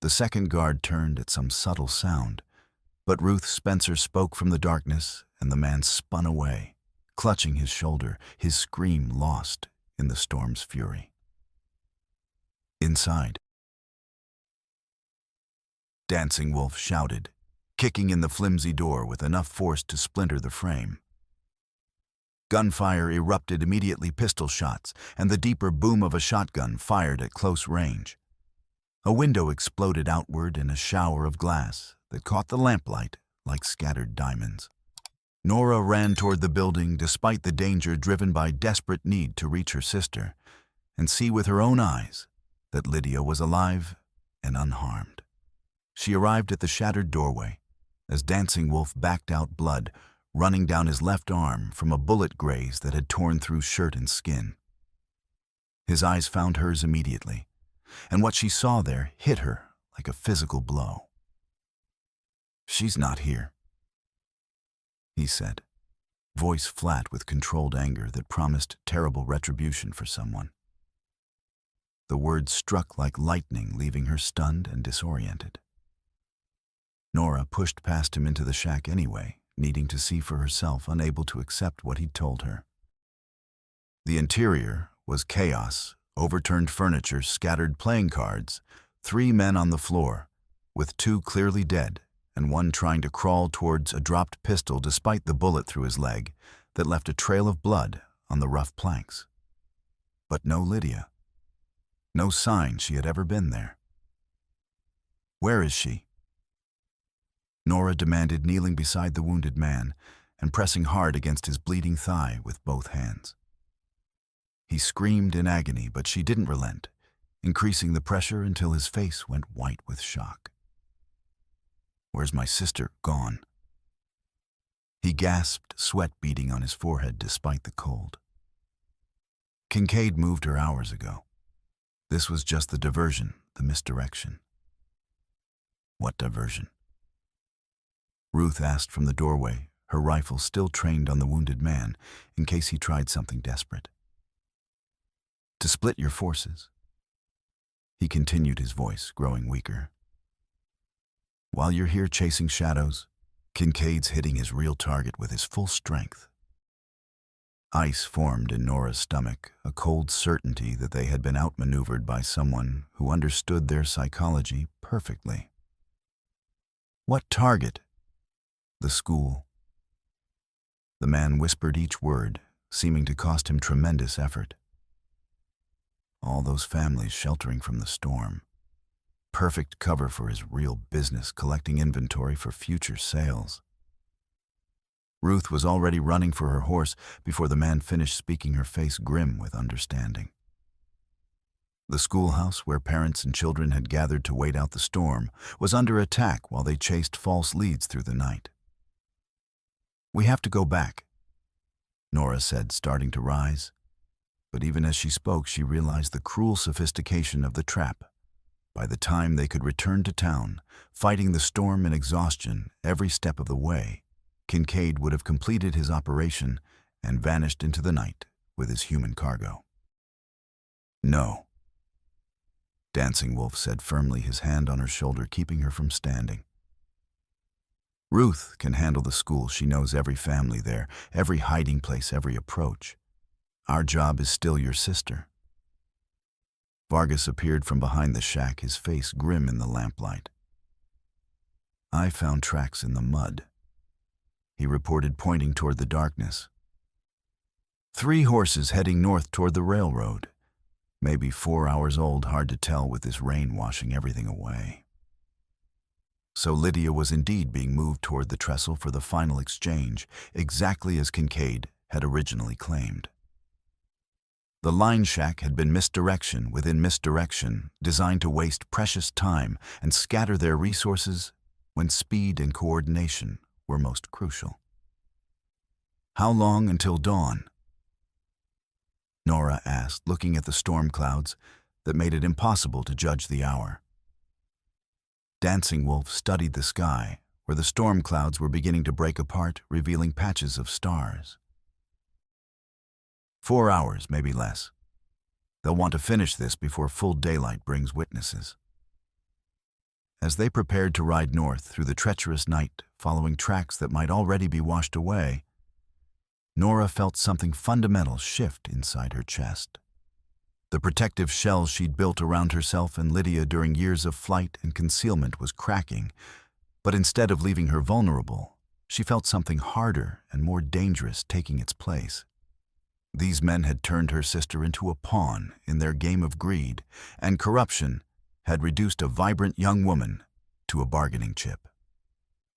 The second guard turned at some subtle sound, but Ruth Spencer spoke from the darkness, and the man spun away, clutching his shoulder, his scream lost in the storm's fury. Inside, Dancing Wolf shouted, kicking in the flimsy door with enough force to splinter the frame. Gunfire erupted immediately, pistol shots, and the deeper boom of a shotgun fired at close range. A window exploded outward in a shower of glass that caught the lamplight like scattered diamonds. Nora ran toward the building despite the danger, driven by desperate need to reach her sister and see with her own eyes that Lydia was alive and unharmed. She arrived at the shattered doorway as Dancing Wolf backed out, blood running down his left arm from a bullet graze that had torn through shirt and skin. His eyes found hers immediately, and what she saw there hit her like a physical blow. "She's not here," he said, voice flat with controlled anger that promised terrible retribution for someone. The words struck like lightning, leaving her stunned and disoriented. Nora pushed past him into the shack anyway, needing to see for herself, unable to accept what he'd told her. The interior was chaos, overturned furniture, scattered playing cards, 3 men on the floor, with 2 clearly dead and one trying to crawl towards a dropped pistol despite the bullet through his leg that left a trail of blood on the rough planks. But no Lydia. No sign she had ever been there. "Where is she?" Nora demanded, kneeling beside the wounded man and pressing hard against his bleeding thigh with both hands. He screamed in agony, but she didn't relent, increasing the pressure until his face went white with shock. "Where's my sister gone?" He gasped, sweat beading on his forehead despite the cold. Kincaid moved her hours ago. This was just the diversion, the misdirection. "What diversion?" Ruth asked from the doorway, her rifle still trained on the wounded man in case he tried something desperate. "To split your forces." He continued, his voice growing weaker. "While you're here chasing shadows, Kincaid's hitting his real target with his full strength." Ice formed in Nora's stomach, a cold certainty that they had been outmaneuvered by someone who understood their psychology perfectly. "What target?" "The school." The man whispered each word, seeming to cost him tremendous effort. All those families sheltering from the storm. Perfect cover for his real business, collecting inventory for future sales. Ruth was already running for her horse before the man finished speaking, her face grim with understanding. The schoolhouse, where parents and children had gathered to wait out the storm, was under attack while they chased false leads through the night. "We have to go back," Nora said, starting to rise. But even as she spoke, she realized the cruel sophistication of the trap. By the time they could return to town, fighting the storm and exhaustion every step of the way, Kincaid would have completed his operation and vanished into the night with his human cargo. "No," Dancing Wolf said firmly, his hand on her shoulder, keeping her from standing. "Ruth can handle the school. She knows every family there, every hiding place, every approach. Our job is still your sister." Vargas appeared from behind the shack, his face grim in the lamplight. "I found tracks in the mud," he reported, pointing toward the darkness. 3 horses heading north toward the railroad. Maybe 4 hours old, hard to tell with this rain washing everything away. So Lydia was indeed being moved toward the trestle for the final exchange, exactly as Kincaid had originally claimed. The line shack had been misdirection within misdirection, designed to waste precious time and scatter their resources when speed and coordination were most crucial. How long until dawn? Nora asked, looking at the storm clouds that made it impossible to judge the hour. Dancing Wolf studied the sky, where the storm clouds were beginning to break apart, revealing patches of stars. 4 hours, maybe less. They'll want to finish this before full daylight brings witnesses. As they prepared to ride north through the treacherous night, following tracks that might already be washed away, Nora felt something fundamental shift inside her chest. The protective shell she'd built around herself and Lydia during years of flight and concealment was cracking, but instead of leaving her vulnerable, she felt something harder and more dangerous taking its place. These men had turned her sister into a pawn in their game of greed, and corruption had reduced a vibrant young woman to a bargaining chip.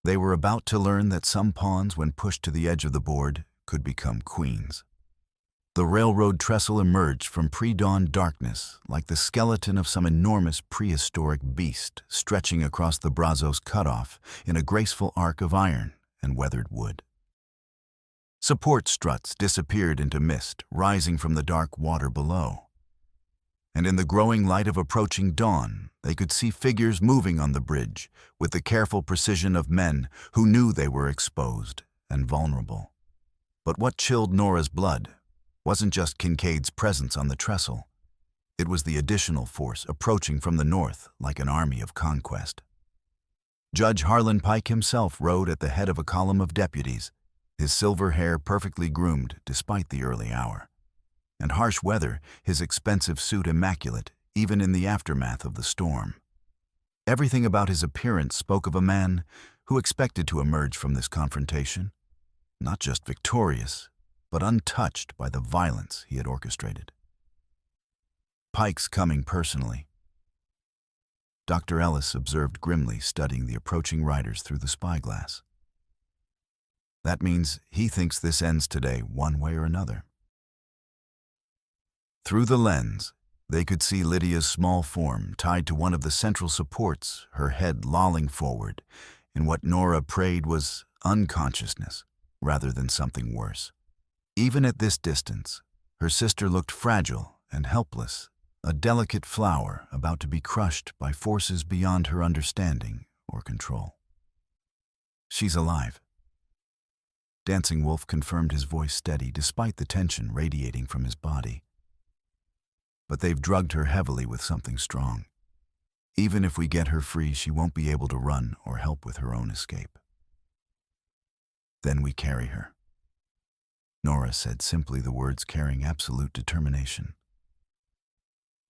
They were about to learn that some pawns, when pushed to the edge of the board, could become queens. The railroad trestle emerged from pre-dawn darkness like the skeleton of some enormous prehistoric beast stretching across the Brazos cutoff in a graceful arc of iron and weathered wood. Support struts disappeared into mist, rising from the dark water below. And in the growing light of approaching dawn, they could see figures moving on the bridge with the careful precision of men who knew they were exposed and vulnerable. But what chilled Nora's blood wasn't just Kincaid's presence on the trestle. It was the additional force approaching from the north like an army of conquest. Judge Harlan Pike himself rode at the head of a column of deputies, his silver hair perfectly groomed despite the early hour, and harsh weather, his expensive suit immaculate even in the aftermath of the storm. Everything about his appearance spoke of a man who expected to emerge from this confrontation, not just victorious, but untouched by the violence he had orchestrated. Pike's coming personally. Dr. Ellis observed grimly, studying the approaching riders through the spyglass. That means he thinks this ends today one way or another. Through the lens, they could see Lydia's small form tied to one of the central supports, her head lolling forward in what Nora prayed was unconsciousness rather than something worse. Even at this distance, her sister looked fragile and helpless, a delicate flower about to be crushed by forces beyond her understanding or control. She's alive. Dancing Wolf confirmed, his voice steady despite the tension radiating from his body. But they've drugged her heavily with something strong. Even if we get her free, she won't be able to run or help with her own escape. Then we carry her. Nora said simply, the words carrying absolute determination.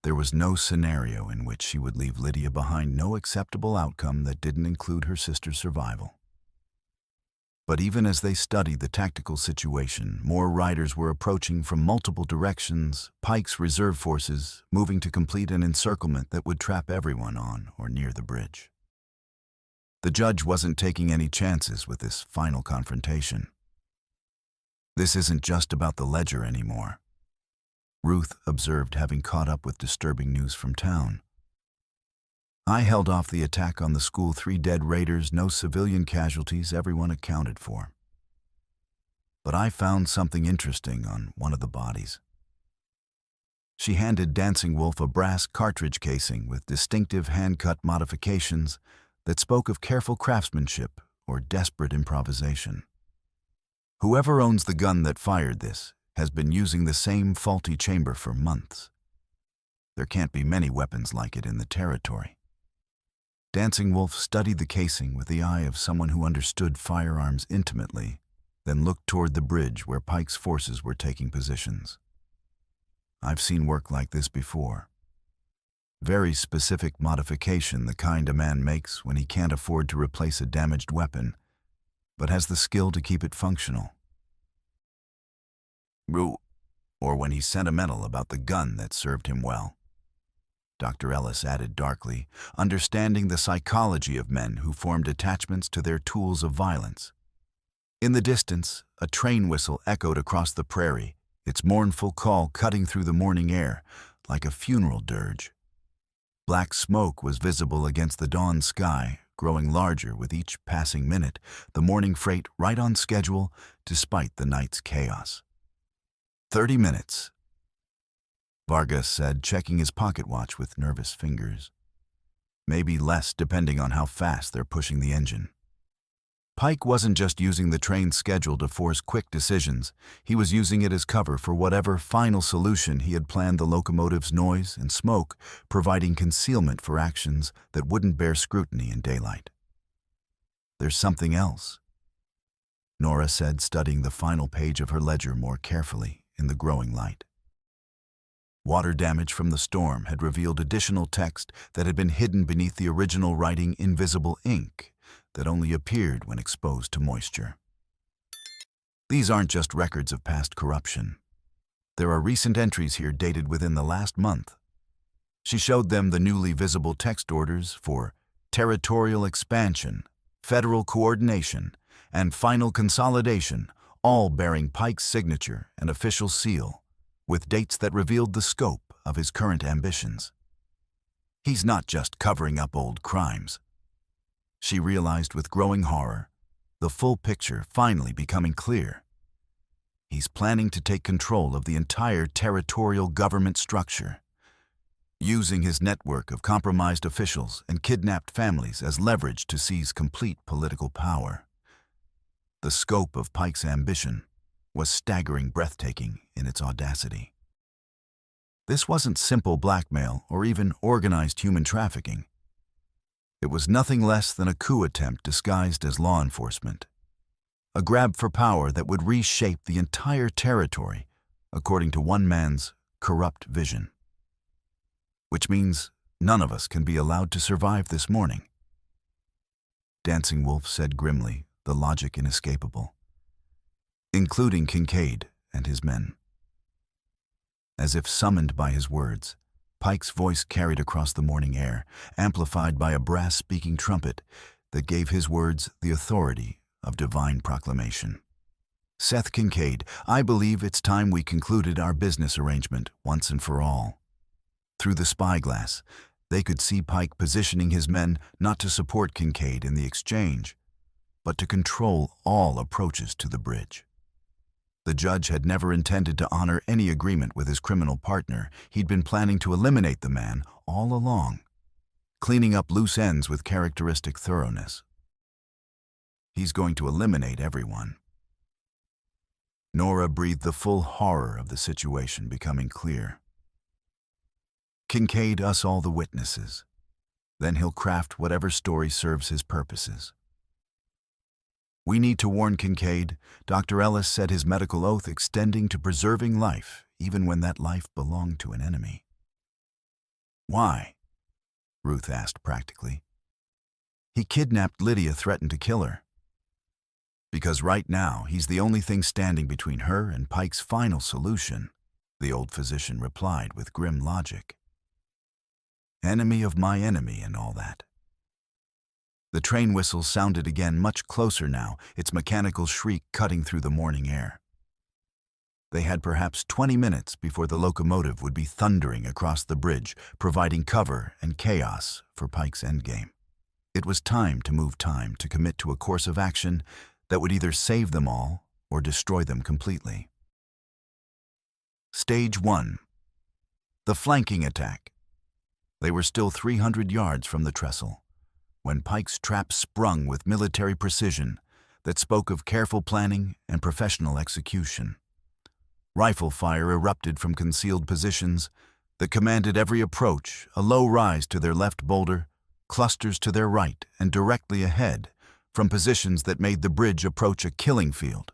There was no scenario in which she would leave Lydia behind, no acceptable outcome that didn't include her sister's survival. But even as they studied the tactical situation, more riders were approaching from multiple directions, Pike's reserve forces moving to complete an encirclement that would trap everyone on or near the bridge. The judge wasn't taking any chances with this final confrontation. This isn't just about the ledger anymore, Ruth observed, having caught up with disturbing news from town. I held off the attack on the school, 3 dead raiders, no civilian casualties, everyone accounted for. But I found something interesting on one of the bodies. She handed Dancing Wolf a brass cartridge casing with distinctive hand-cut modifications that spoke of careful craftsmanship or desperate improvisation. Whoever owns the gun that fired this has been using the same faulty chamber for months. There can't be many weapons like it in the territory. Dancing Wolf studied the casing with the eye of someone who understood firearms intimately, then looked toward the bridge where Pike's forces were taking positions. I've seen work like this before. Very specific modification, the kind a man makes when he can't afford to replace a damaged weapon, but has the skill to keep it functional. Or when he's sentimental about the gun that served him well. Dr. Ellis added darkly, understanding the psychology of men who formed attachments to their tools of violence. In the distance, a train whistle echoed across the prairie, its mournful call cutting through the morning air like a funeral dirge. Black smoke was visible against the dawn sky, growing larger with each passing minute, the morning freight right on schedule despite the night's chaos. 30 minutes. Vargas said, checking his pocket watch with nervous fingers. Maybe less, depending on how fast they're pushing the engine. Pike wasn't just using the train's schedule to force quick decisions. He was using it as cover for whatever final solution he had planned. The locomotive's noise and smoke providing concealment for actions that wouldn't bear scrutiny in daylight. There's something else, Nora said, studying the final page of her ledger more carefully in the growing light. Water damage from the storm had revealed additional text that had been hidden beneath the original writing, invisible ink that only appeared when exposed to moisture. These aren't just records of past corruption. There are recent entries here dated within the last month. She showed them the newly visible text orders for territorial expansion, federal coordination, and final consolidation, all bearing Pike's signature and official seal, with dates that revealed the scope of his current ambitions. He's not just covering up old crimes. She realized with growing horror, the full picture finally becoming clear. He's planning to take control of the entire territorial government structure, using his network of compromised officials and kidnapped families as leverage to seize complete political power. The scope of Pike's ambition was staggering, breathtaking in its audacity. This wasn't simple blackmail or even organized human trafficking. It was nothing less than a coup attempt disguised as law enforcement, a grab for power that would reshape the entire territory according to one man's corrupt vision. Which means none of us can be allowed to survive this morning. Dancing Wolf said grimly, the logic inescapable. Including Kincaid and his men. As if summoned by his words, Pike's voice carried across the morning air, amplified by a brass-speaking trumpet that gave his words the authority of divine proclamation. Seth Kincaid, I believe it's time we concluded our business arrangement once and for all. Through the spyglass, they could see Pike positioning his men not to support Kincaid in the exchange, but to control all approaches to the bridge. The judge had never intended to honor any agreement with his criminal partner. He'd been planning to eliminate the man all along, cleaning up loose ends with characteristic thoroughness. He's going to eliminate everyone. Nora breathed the full horror of the situation becoming clear. Kincaid us all the witnesses. Then he'll craft whatever story serves his purposes. We need to warn Kincaid. Dr. Ellis said his medical oath extending to preserving life, even when that life belonged to an enemy. Why? Ruth asked practically. He kidnapped Lydia, threatened to kill her. Because right now, he's the only thing standing between her and Pike's final solution, the old physician replied with grim logic. Enemy of my enemy and all that. The train whistle sounded again, much closer now, its mechanical shriek cutting through the morning air. They had perhaps 20 minutes before the locomotive would be thundering across the bridge, providing cover and chaos for Pike's endgame. It was time to move time, to commit to a course of action that would either save them all or destroy them completely. Stage 1. The flanking attack. They were still 300 yards from the trestle when Pike's trap sprung with military precision that spoke of careful planning and professional execution. Rifle fire erupted from concealed positions that commanded every approach, a low rise to their left boulder, clusters to their right, and directly ahead, from positions that made the bridge approach a killing field.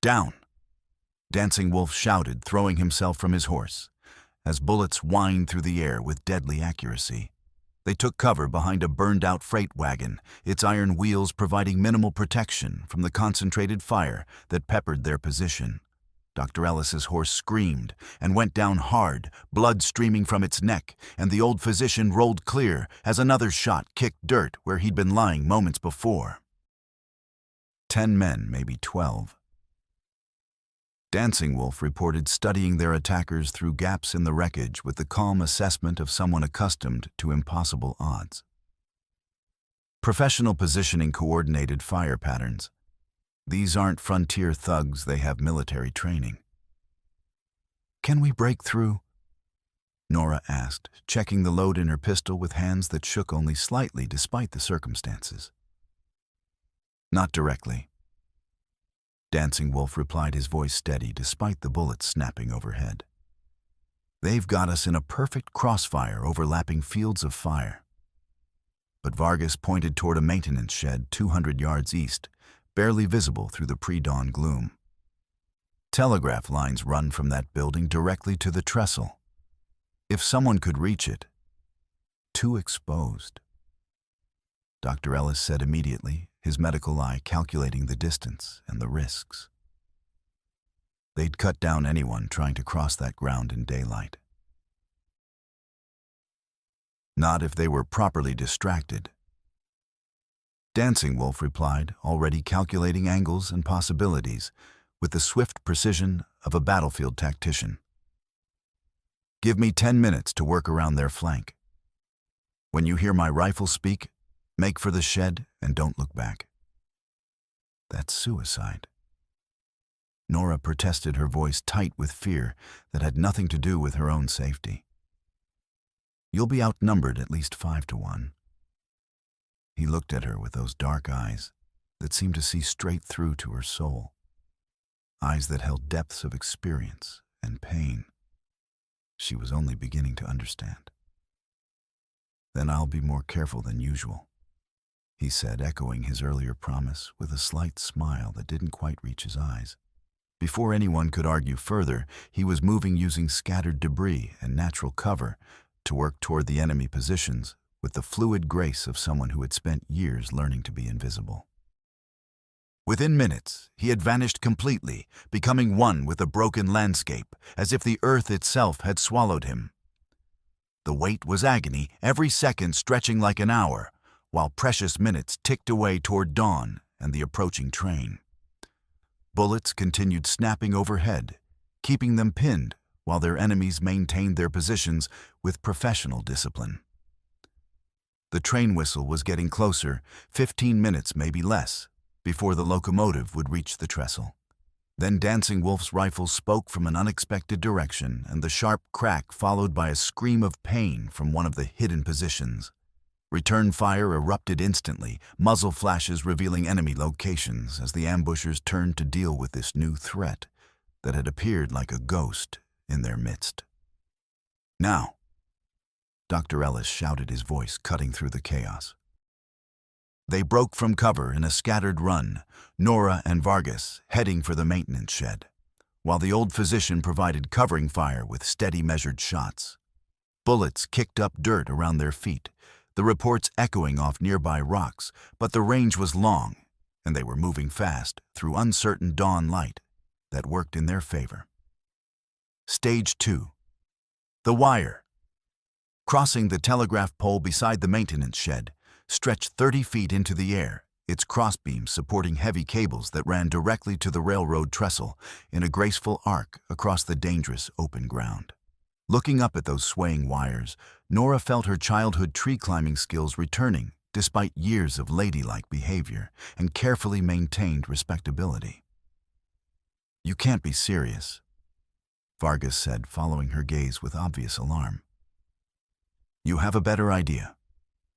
Down! Dancing Wolf shouted, throwing himself from his horse, as bullets whined through the air with deadly accuracy. They took cover behind a burned-out freight wagon, its iron wheels providing minimal protection from the concentrated fire that peppered their position. Dr. Ellis's horse screamed and went down hard, blood streaming from its neck, and the old physician rolled clear as another shot kicked dirt where he'd been lying moments before. 10 men, maybe 12. Dancing Wolf reported studying their attackers through gaps in the wreckage with the calm assessment of someone accustomed to impossible odds. Professional positioning, coordinated fire patterns. These aren't frontier thugs, they have military training. Can we break through? Nora asked, checking the load in her pistol with hands that shook only slightly despite the circumstances. Not directly. Dancing Wolf replied, his voice steady despite the bullets snapping overhead. They've got us in a perfect crossfire overlapping fields of fire. But Vargas pointed toward a maintenance shed 200 yards east, barely visible through the pre-dawn gloom. Telegraph lines run from that building directly to the trestle. If someone could reach it, too exposed. Dr. Ellis said immediately, his medical eye calculating the distance and the risks. They'd cut down anyone trying to cross that ground in daylight. Not if they were properly distracted. Dancing Wolf replied, already calculating angles and possibilities with the swift precision of a battlefield tactician. Give me 10 minutes to work around their flank. When you hear my rifle speak, make for the shed and don't look back. That's suicide. Nora protested, her voice tight with fear that had nothing to do with her own safety. You'll be outnumbered at least 5-1. He looked at her with those dark eyes that seemed to see straight through to her soul. Eyes that held depths of experience and pain she was only beginning to understand. Then I'll be more careful than usual, he said, echoing his earlier promise with a slight smile that didn't quite reach his eyes. Before anyone could argue further, he was moving using scattered debris and natural cover to work toward the enemy positions with the fluid grace of someone who had spent years learning to be invisible. Within minutes, he had vanished completely, becoming one with the broken landscape, as if the earth itself had swallowed him. The wait was agony, every second stretching like an hour, while precious minutes ticked away toward dawn and the approaching train. Bullets continued snapping overhead, keeping them pinned while their enemies maintained their positions with professional discipline. The train whistle was getting closer, 15 minutes, maybe less, before the locomotive would reach the trestle. Then Dancing Wolf's rifle spoke from an unexpected direction, and the sharp crack followed by a scream of pain from one of the hidden positions. Return fire erupted instantly, muzzle flashes revealing enemy locations as the ambushers turned to deal with this new threat that had appeared like a ghost in their midst. Now, Dr. Ellis shouted, his voice cutting through the chaos. They broke from cover in a scattered run, Nora and Vargas heading for the maintenance shed, while the old physician provided covering fire with steady measured shots. Bullets kicked up dirt around their feet, the reports echoing off nearby rocks, but the range was long, and they were moving fast through uncertain dawn light that worked in their favor. Stage 2. The wire. Crossing the telegraph pole beside the maintenance shed, stretched 30 feet into the air, its crossbeams supporting heavy cables that ran directly to the railroad trestle in a graceful arc across the dangerous open ground. Looking up at those swaying wires, Nora felt her childhood tree-climbing skills returning despite years of ladylike behavior and carefully maintained respectability. You can't be serious, Vargas said, following her gaze with obvious alarm. You have a better idea,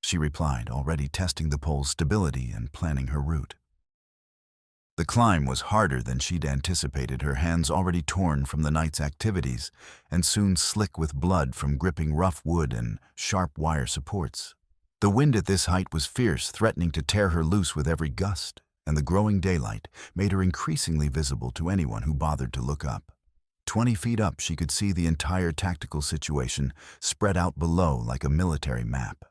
she replied, already testing the pole's stability and planning her route. The climb was harder than she'd anticipated, her hands already torn from the night's activities and soon slick with blood from gripping rough wood and sharp wire supports. The wind at this height was fierce, threatening to tear her loose with every gust, and the growing daylight made her increasingly visible to anyone who bothered to look up. 20 feet up, she could see the entire tactical situation spread out below like a military map.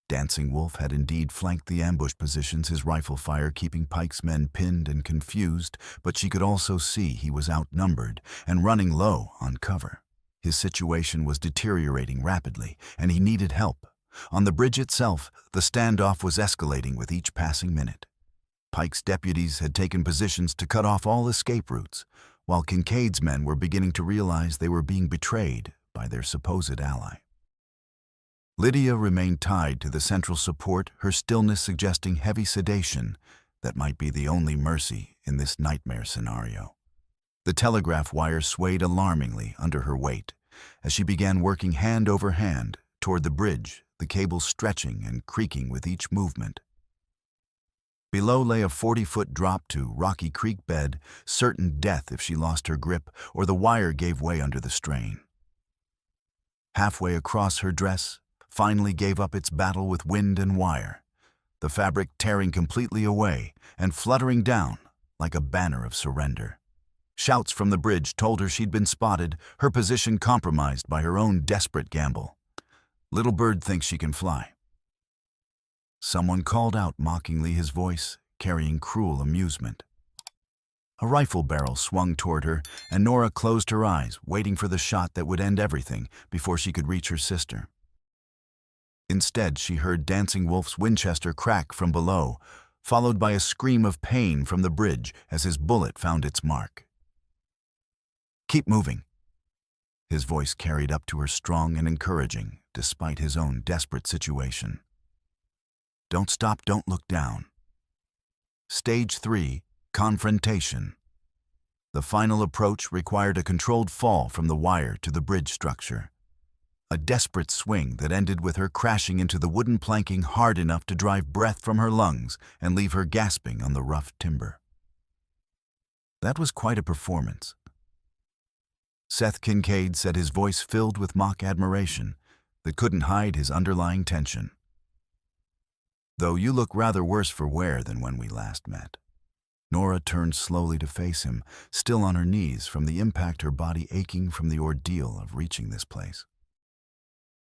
Dancing Wolf had indeed flanked the ambush positions, his rifle fire keeping Pike's men pinned and confused, but she could also see he was outnumbered and running low on cover. His situation was deteriorating rapidly, and he needed help. On the bridge itself, the standoff was escalating with each passing minute. Pike's deputies had taken positions to cut off all escape routes, while Kincaid's men were beginning to realize they were being betrayed by their supposed ally. Lydia remained tied to the central support, her stillness suggesting heavy sedation that might be the only mercy in this nightmare scenario. The telegraph wire swayed alarmingly under her weight, as she began working hand over hand toward the bridge, the cable stretching and creaking with each movement. Below lay a 40-foot drop to Rocky Creek bed, certain death if she lost her grip or the wire gave way under the strain. Halfway across, her dress finally gave up its battle with wind and wire, the fabric tearing completely away and fluttering down like a banner of surrender. Shouts from the bridge told her she'd been spotted, her position compromised by her own desperate gamble. Little bird thinks she can fly. Someone called out mockingly, his voice carrying cruel amusement. A rifle barrel swung toward her, and Nora closed her eyes, waiting for the shot that would end everything before she could reach her sister. Instead, she heard Dancing Wolf's Winchester crack from below, followed by a scream of pain from the bridge as his bullet found its mark. "Keep moving." His voice carried up to her strong and encouraging, despite his own desperate situation. "Don't stop, don't look down." Stage 3, confrontation. The final approach required a controlled fall from the wire to the bridge structure. A desperate swing that ended with her crashing into the wooden planking hard enough to drive breath from her lungs and leave her gasping on the rough timber. That was quite a performance. Seth Kincaid said, his voice filled with mock admiration that couldn't hide his underlying tension. "Though you look rather worse for wear than when we last met." Nora turned slowly to face him, still on her knees from the impact, her body aching from the ordeal of reaching this place.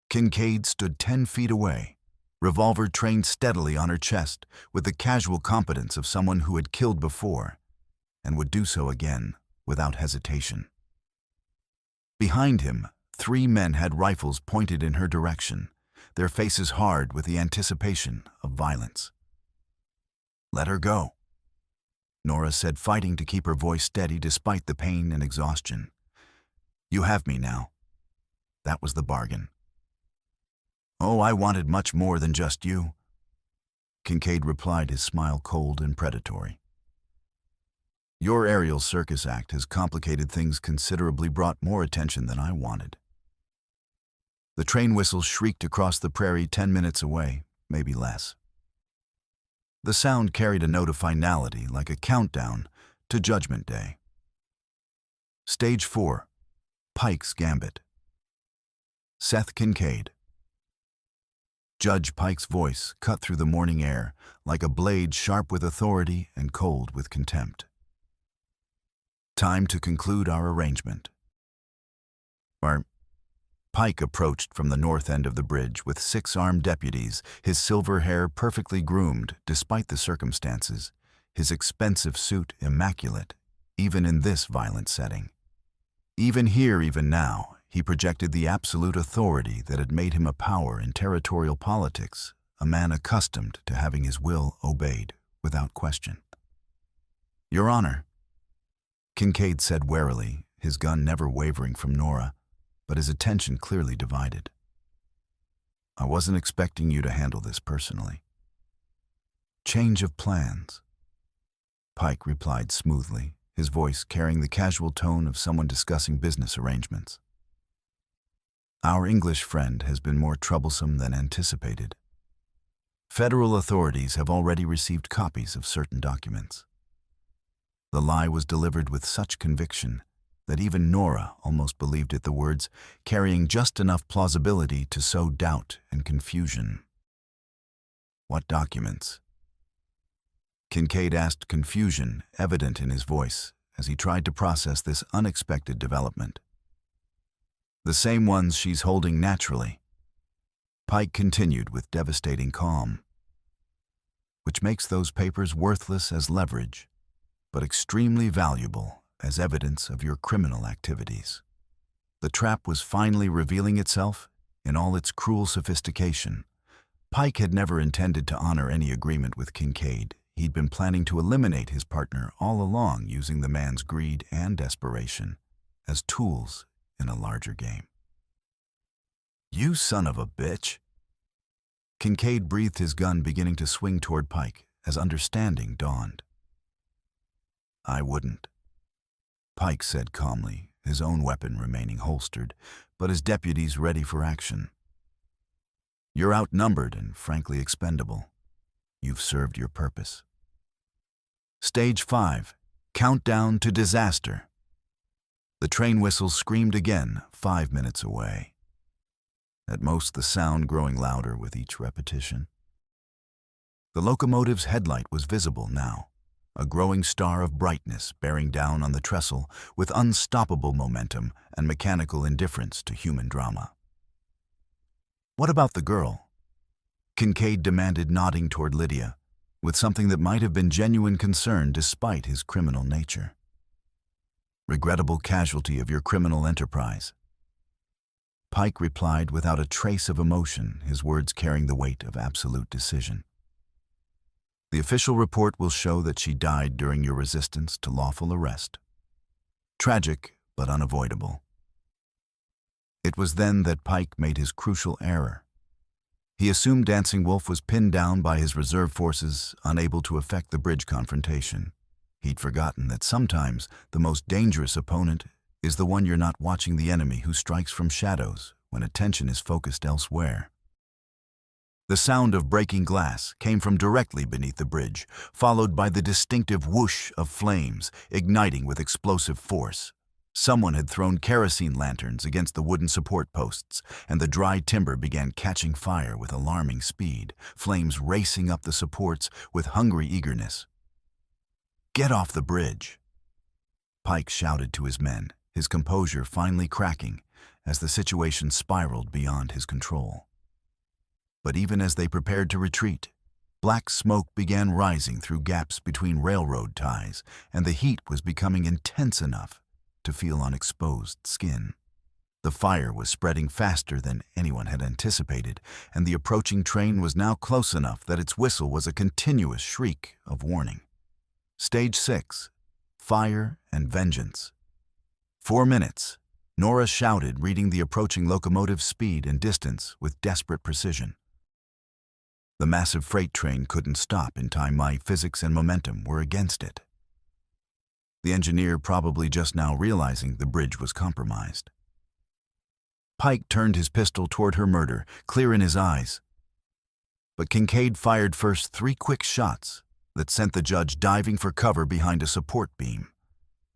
Kincaid stood 10 feet away, revolver trained steadily on her chest with the casual competence of someone who had killed before and would do so again without hesitation. Behind him, 3 men had rifles pointed in her direction, their faces hard with the anticipation of violence. "Let her go," Nora said, fighting to keep her voice steady despite the pain and exhaustion. "You have me now. That was the bargain." "Oh, I wanted much more than just you," Kincaid replied, his smile cold and predatory. "Your aerial circus act has complicated things considerably, brought more attention than I wanted." The train whistle shrieked across the prairie 10 minutes away, maybe less. The sound carried a note of finality, like a countdown to Judgment Day. Stage 4, Pike's Gambit. Seth Kincaid. Judge Pike's voice cut through the morning air like a blade, sharp with authority and cold with contempt. "Time to conclude our arrangement." Pike approached from the north end of the bridge with 6 armed deputies, his silver hair perfectly groomed despite the circumstances, his expensive suit immaculate, even in this violent setting. Even here, even now, he projected the absolute authority that had made him a power in territorial politics, a man accustomed to having his will obeyed without question. "Your Honor," Kincaid said warily, his gun never wavering from Nora, but his attention clearly divided. "I wasn't expecting you to handle this personally." "Change of plans," Pike replied smoothly, his voice carrying the casual tone of someone discussing business arrangements. "Our English friend has been more troublesome than anticipated. Federal authorities have already received copies of certain documents." The lie was delivered with such conviction that even Nora almost believed it, the words carrying just enough plausibility to sow doubt and confusion. "What documents?" Kincaid asked, confusion evident in his voice as he tried to process this unexpected development. "The same ones she's holding naturally," Pike continued with devastating calm. "Which makes those papers worthless as leverage, but extremely valuable as evidence of your criminal activities." The trap was finally revealing itself in all its cruel sophistication. Pike had never intended to honor any agreement with Kincaid. He'd been planning to eliminate his partner all along, using the man's greed and desperation as tools in a larger game. "You son of a bitch!" Kincaid breathed, his gun beginning to swing toward Pike as understanding dawned. "I wouldn't," Pike said calmly, his own weapon remaining holstered, but his deputies ready for action. You're outnumbered and frankly expendable. You've served your purpose. Stage 5. Countdown to disaster. The train whistle screamed again, 5 minutes away. At most, the sound growing louder with each repetition. The locomotive's headlight was visible now, a growing star of brightness bearing down on the trestle with unstoppable momentum and mechanical indifference to human drama. What about the girl? Kincaid demanded, nodding toward Lydia, with something that might have been genuine concern despite his criminal nature. Regrettable casualty of your criminal enterprise. Pike replied without a trace of emotion, his words carrying the weight of absolute decision. The official report will show that she died during your resistance to lawful arrest. Tragic, but unavoidable. It was then that Pike made his crucial error. He assumed Dancing Wolf was pinned down by his reserve forces, unable to effect the bridge confrontation. He'd forgotten that sometimes the most dangerous opponent is the one you're not watching, the enemy who strikes from shadows when attention is focused elsewhere. The sound of breaking glass came from directly beneath the bridge, followed by the distinctive whoosh of flames igniting with explosive force. Someone had thrown kerosene lanterns against the wooden support posts, and the dry timber began catching fire with alarming speed, flames racing up the supports with hungry eagerness. "Get off the bridge!" Pike shouted to his men, his composure finally cracking as the situation spiraled beyond his control. But even as they prepared to retreat, black smoke began rising through gaps between railroad ties, and the heat was becoming intense enough to feel on exposed skin. The fire was spreading faster than anyone had anticipated, and the approaching train was now close enough that its whistle was a continuous shriek of warning. Stage 6. Fire and vengeance. 4 minutes, Nora shouted, reading the approaching locomotive's speed and distance with desperate precision. The massive freight train couldn't stop in time. My physics and momentum were against it. The engineer probably just now realizing the bridge was compromised. Pike turned his pistol toward her, murder clear in his eyes. But Kincaid fired first 3 quick shots that sent the judge diving for cover behind a support beam.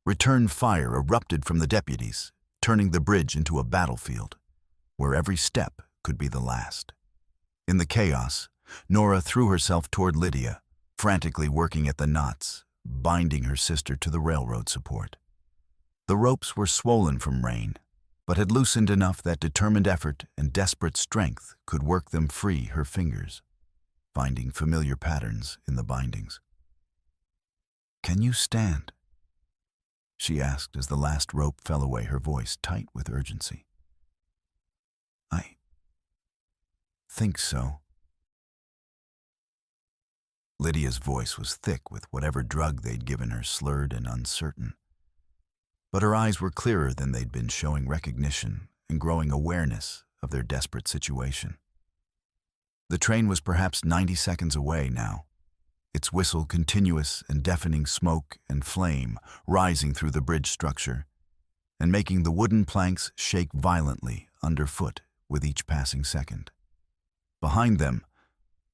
Return fire erupted from the deputies, turning the bridge into a battlefield, where every step could be the last. In the chaos, Nora threw herself toward Lydia, frantically working at the knots, binding her sister to the railroad support. The ropes were swollen from rain, but had loosened enough that determined effort and desperate strength could work them free her fingers, finding familiar patterns in the bindings. "Can you stand?" she asked as the last rope fell away, her voice tight with urgency. "I think so." Lydia's voice was thick with whatever drug they'd given her, slurred and uncertain. But her eyes were clearer than they'd been, showing recognition and growing awareness of their desperate situation. The train was perhaps 90 seconds away now, its whistle continuous and deafening smoke and flame rising through the bridge structure and making the wooden planks shake violently underfoot with each passing second. Behind them,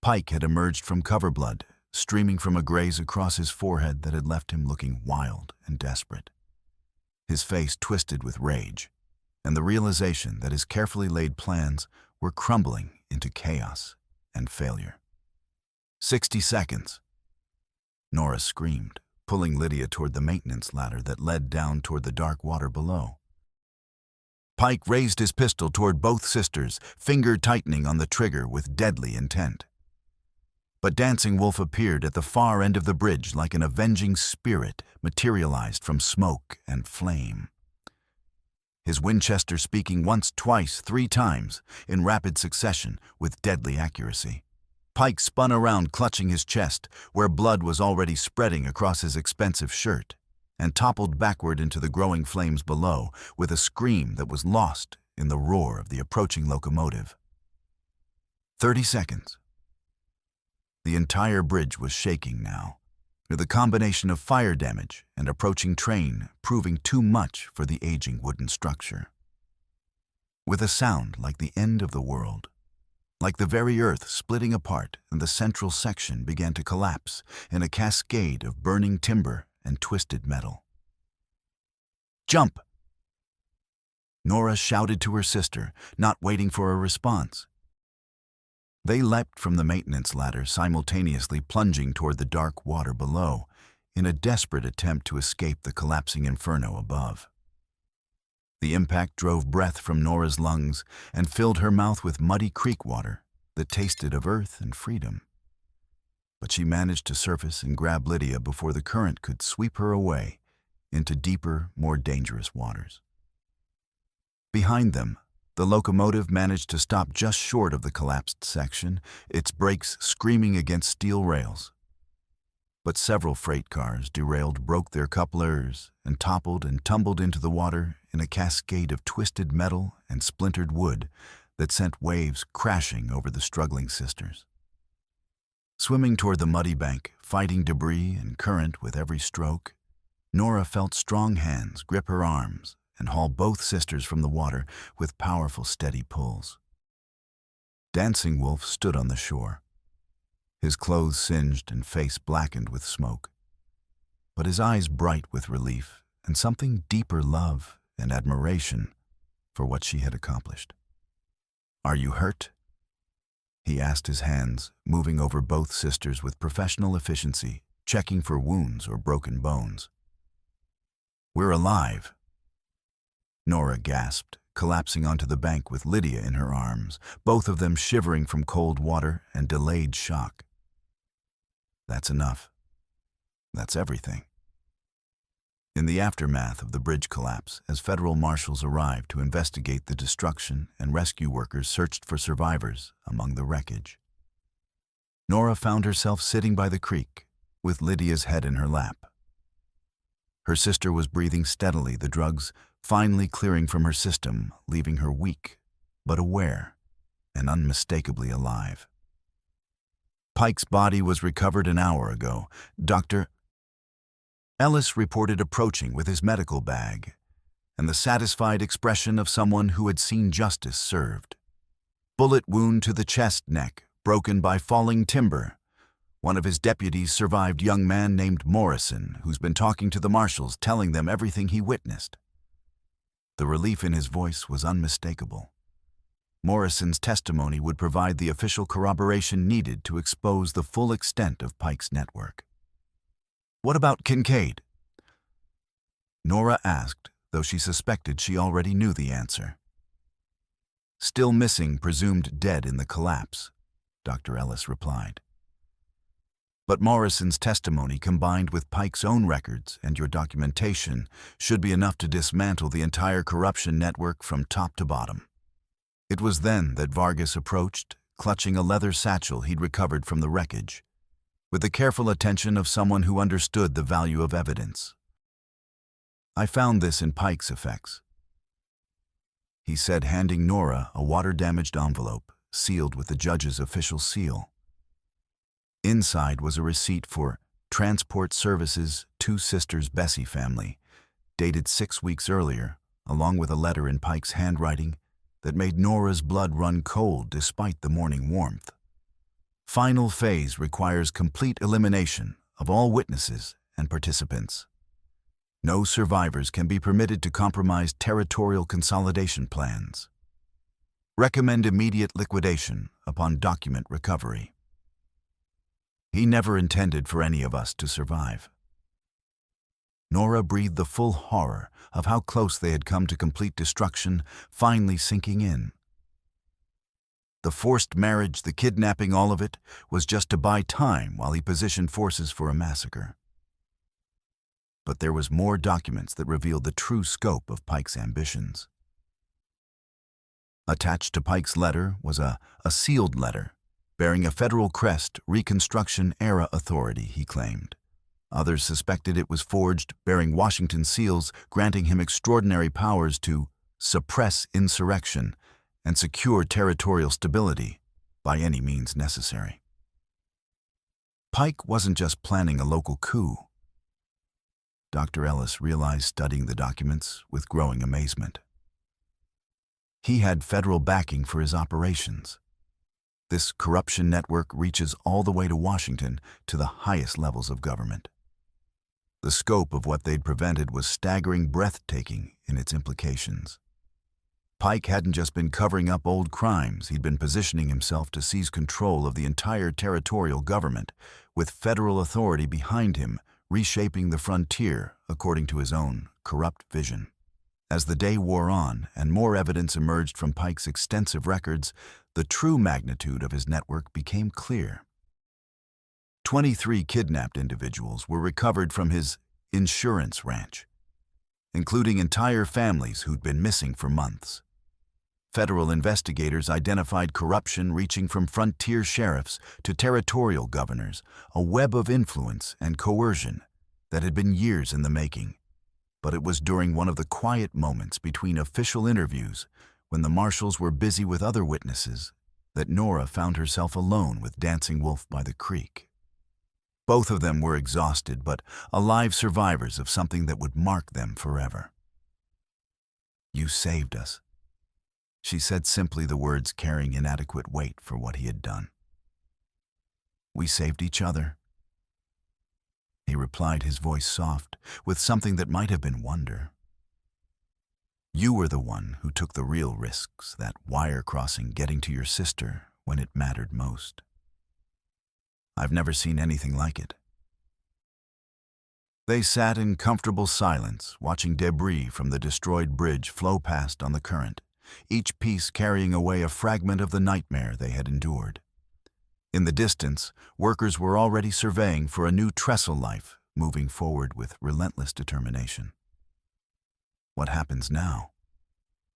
Pike had emerged from cover blood, streaming from a graze across his forehead that had left him looking wild and desperate. His face twisted with rage, and the realization that his carefully laid plans were crumbling into chaos and failure. 60 seconds. Nora screamed, pulling Lydia toward the maintenance ladder that led down toward the dark water below. Pike raised his pistol toward both sisters, finger tightening on the trigger with deadly intent. But Dancing Wolf appeared at the far end of the bridge like an avenging spirit materialized from smoke and flame. His Winchester speaking once, twice, 3 times in rapid succession with deadly accuracy. Pike spun around, clutching his chest, where blood was already spreading across his expensive shirt, and toppled backward into the growing flames below with a scream that was lost in the roar of the approaching locomotive. 30 seconds. The entire bridge was shaking now, the combination of fire damage and approaching train proving too much for the aging wooden structure. With a sound like the end of the world, like the very earth splitting apart and the central section began to collapse in a cascade of burning timber and twisted metal. "Jump!" Nora shouted to her sister, not waiting for a response. They leapt from the maintenance ladder, simultaneously plunging toward the dark water below, in a desperate attempt to escape the collapsing inferno above. The impact drove breath from Nora's lungs and filled her mouth with muddy creek water that tasted of earth and freedom. But she managed to surface and grab Lydia before the current could sweep her away into deeper, more dangerous waters. Behind them, the locomotive managed to stop just short of the collapsed section, its brakes screaming against steel rails. But several freight cars, derailed, broke their couplers and toppled and tumbled into the water in a cascade of twisted metal and splintered wood that sent waves crashing over the struggling sisters. Swimming toward the muddy bank, fighting debris and current with every stroke, Nora felt strong hands grip her arms and haul both sisters from the water with powerful, steady pulls. Dancing Wolf stood on the shore, his clothes singed and face blackened with smoke, but his eyes bright with relief and something deeper love and admiration for what she had accomplished. "Are you hurt?" he asked, his hands moving over both sisters with professional efficiency, checking for wounds or broken bones. "We're alive," Nora gasped, collapsing onto the bank with Lydia in her arms, both of them shivering from cold water and delayed shock. "That's enough. That's everything." In the aftermath of the bridge collapse, as federal marshals arrived to investigate the destruction and rescue workers searched for survivors among the wreckage, Nora found herself sitting by the creek with Lydia's head in her lap. Her sister was breathing steadily, the drugs finally clearing from her system, leaving her weak but aware and unmistakably alive. Pike's body was recovered an hour ago. Dr. Ellis reported approaching with his medical bag and the satisfied expression of someone who had seen justice served. Bullet wound to the chest, neck, broken by falling timber. One of his deputies survived, young man named Morrison, who's been talking to the marshals, telling them everything he witnessed. The relief in his voice was unmistakable. Morrison's testimony would provide the official corroboration needed to expose the full extent of Pike's network. "What about Kincaid?" Nora asked, though she suspected she already knew the answer. "Still missing, presumed dead in the collapse," Dr. Ellis replied. "But Morrison's testimony, combined with Pike's own records and your documentation, should be enough to dismantle the entire corruption network from top to bottom." It was then that Vargas approached, clutching a leather satchel he'd recovered from the wreckage, with the careful attention of someone who understood the value of evidence. "I found this in Pike's effects," he said, handing Nora a water-damaged envelope sealed with the judge's official seal. Inside was a receipt for transport services, Two Sisters Bessie family, dated 6 weeks earlier, along with a letter in Pike's handwriting that made Nora's blood run cold despite the morning warmth. "Final phase requires complete elimination of all witnesses and participants. No survivors can be permitted to compromise territorial consolidation plans. Recommend immediate liquidation upon document recovery." He never intended for any of us to survive. Nora breathed the full horror of how close they had come to complete destruction finally sinking in. The forced marriage, the kidnapping, all of it was just to buy time while he positioned forces for a massacre. But there was more documents that revealed the true scope of Pike's ambitions. Attached to Pike's letter was a sealed letter bearing a federal crest, Reconstruction-era authority, he claimed. Others suspected it was forged, bearing Washington seals, granting him extraordinary powers to suppress insurrection and secure territorial stability by any means necessary. Pike wasn't just planning a local coup. Dr. Ellis realized studying the documents with growing amazement. He had federal backing for his operations. This corruption network reaches all the way to Washington, to the highest levels of government. The scope of what they'd prevented was staggering, breathtaking in its implications. Pike hadn't just been covering up old crimes, he'd been positioning himself to seize control of the entire territorial government, with federal authority behind him, reshaping the frontier according to his own corrupt vision. As the day wore on and more evidence emerged from Pike's extensive records, the true magnitude of his network became clear. 23 kidnapped individuals were recovered from his insurance ranch, including entire families who'd been missing for months. Federal investigators identified corruption reaching from frontier sheriffs to territorial governors, a web of influence and coercion that had been years in the making. But it was during one of the quiet moments between official interviews, when the marshals were busy with other witnesses, that Nora found herself alone with Dancing Wolf by the creek. Both of them were exhausted, but alive survivors of something that would mark them forever. "You saved us," she said simply, the words carrying inadequate weight for what he had done. "We saved each other," he replied, his voice soft, with something that might have been wonder. "You were the one who took the real risks, that wire crossing, getting to your sister when it mattered most. I've never seen anything like it." They sat in comfortable silence, watching debris from the destroyed bridge flow past on the current, each piece carrying away a fragment of the nightmare they had endured. In the distance, workers were already surveying for a new trestle life, moving forward with relentless determination. "What happens now?"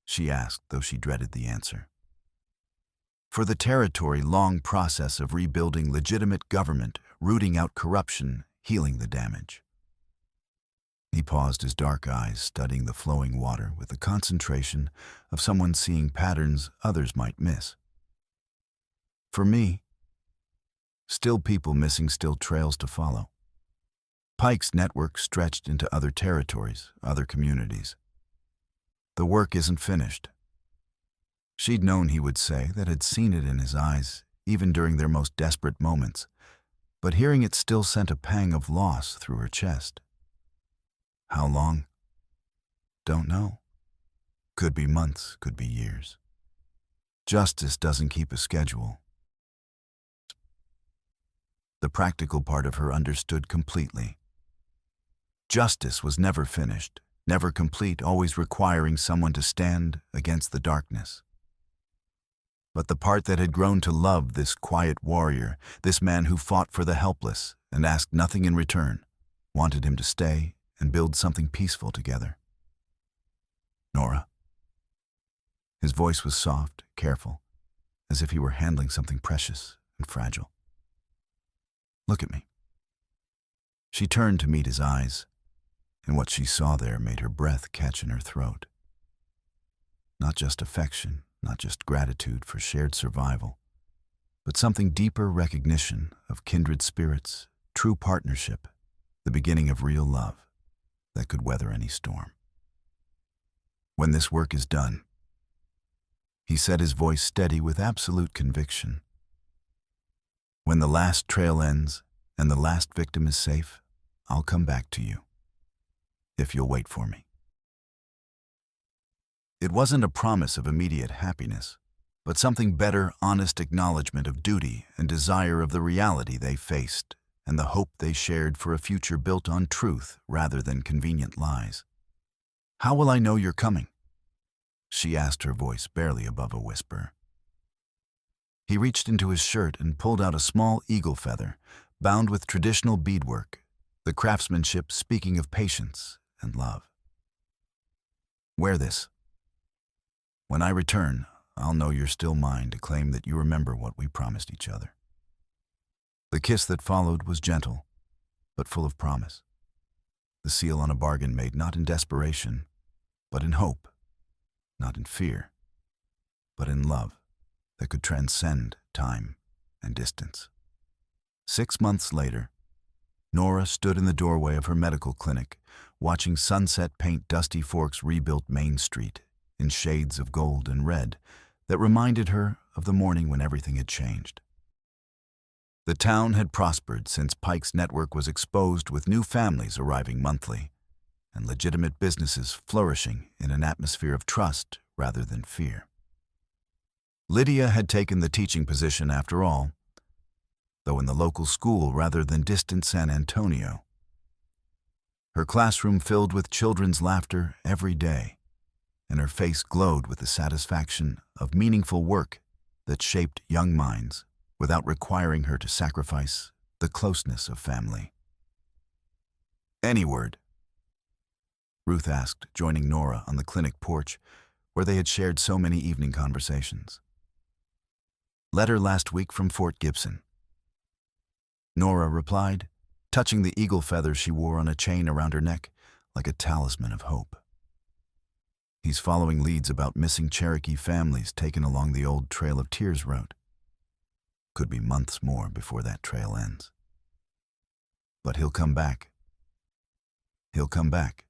she asked, though she dreaded the answer. For the territory-long process of rebuilding legitimate government, rooting out corruption, healing the damage. He paused, his dark eyes studying the flowing water with the concentration of someone seeing patterns others might miss. "For me, still people missing, still trails to follow." Pike's network stretched into other territories, other communities. "The work isn't finished." She'd known he would say that, had seen it in his eyes, even during their most desperate moments, but hearing it still sent a pang of loss through her chest. "How long?" "Don't know. Could be months, could be years. Justice doesn't keep a schedule." The practical part of her understood completely. Justice was never finished, never complete, always requiring someone to stand against the darkness. But the part that had grown to love this quiet warrior, this man who fought for the helpless and asked nothing in return, wanted him to stay and build something peaceful together. "Nora." His voice was soft, careful, as if he were handling something precious and fragile. "Look at me." She turned to meet his eyes, and what she saw there made her breath catch in her throat. Not just affection, not just gratitude for shared survival, but something deeper, recognition of kindred spirits, true partnership, the beginning of real love that could weather any storm. "When this work is done," he said, his voice steady with absolute conviction, "when the last trail ends and the last victim is safe, I'll come back to you, if you'll wait for me." It wasn't a promise of immediate happiness, but something better, honest acknowledgement of duty and desire of the reality they faced and the hope they shared for a future built on truth rather than convenient lies. "How will I know you're coming?" she asked, her voice barely above a whisper. He reached into his shirt and pulled out a small eagle feather, bound with traditional beadwork, the craftsmanship speaking of patience and love. "Wear this. When I return, I'll know you're still mine, to claim that you remember what we promised each other." The kiss that followed was gentle, but full of promise. The seal on a bargain made not in desperation, but in hope, not in fear, but in love that could transcend time and distance. 6 months later, Nora stood in the doorway of her medical clinic, watching sunset paint Dusty Fork's rebuilt Main Street in shades of gold and red that reminded her of the morning when everything had changed. The town had prospered since Pike's network was exposed, with new families arriving monthly and legitimate businesses flourishing in an atmosphere of trust rather than fear. Lydia had taken the teaching position after all, though in the local school rather than distant San Antonio. Her classroom filled with children's laughter every day, and her face glowed with the satisfaction of meaningful work that shaped young minds without requiring her to sacrifice the closeness of family. "Any word?" Ruth asked, joining Nora on the clinic porch where they had shared so many evening conversations. "Letter last week from Fort Gibson," Nora replied, touching the eagle feather she wore on a chain around her neck like a talisman of hope. "He's following leads about missing Cherokee families taken along the old Trail of Tears route. Could be months more before that trail ends. But he'll come back. He'll come back."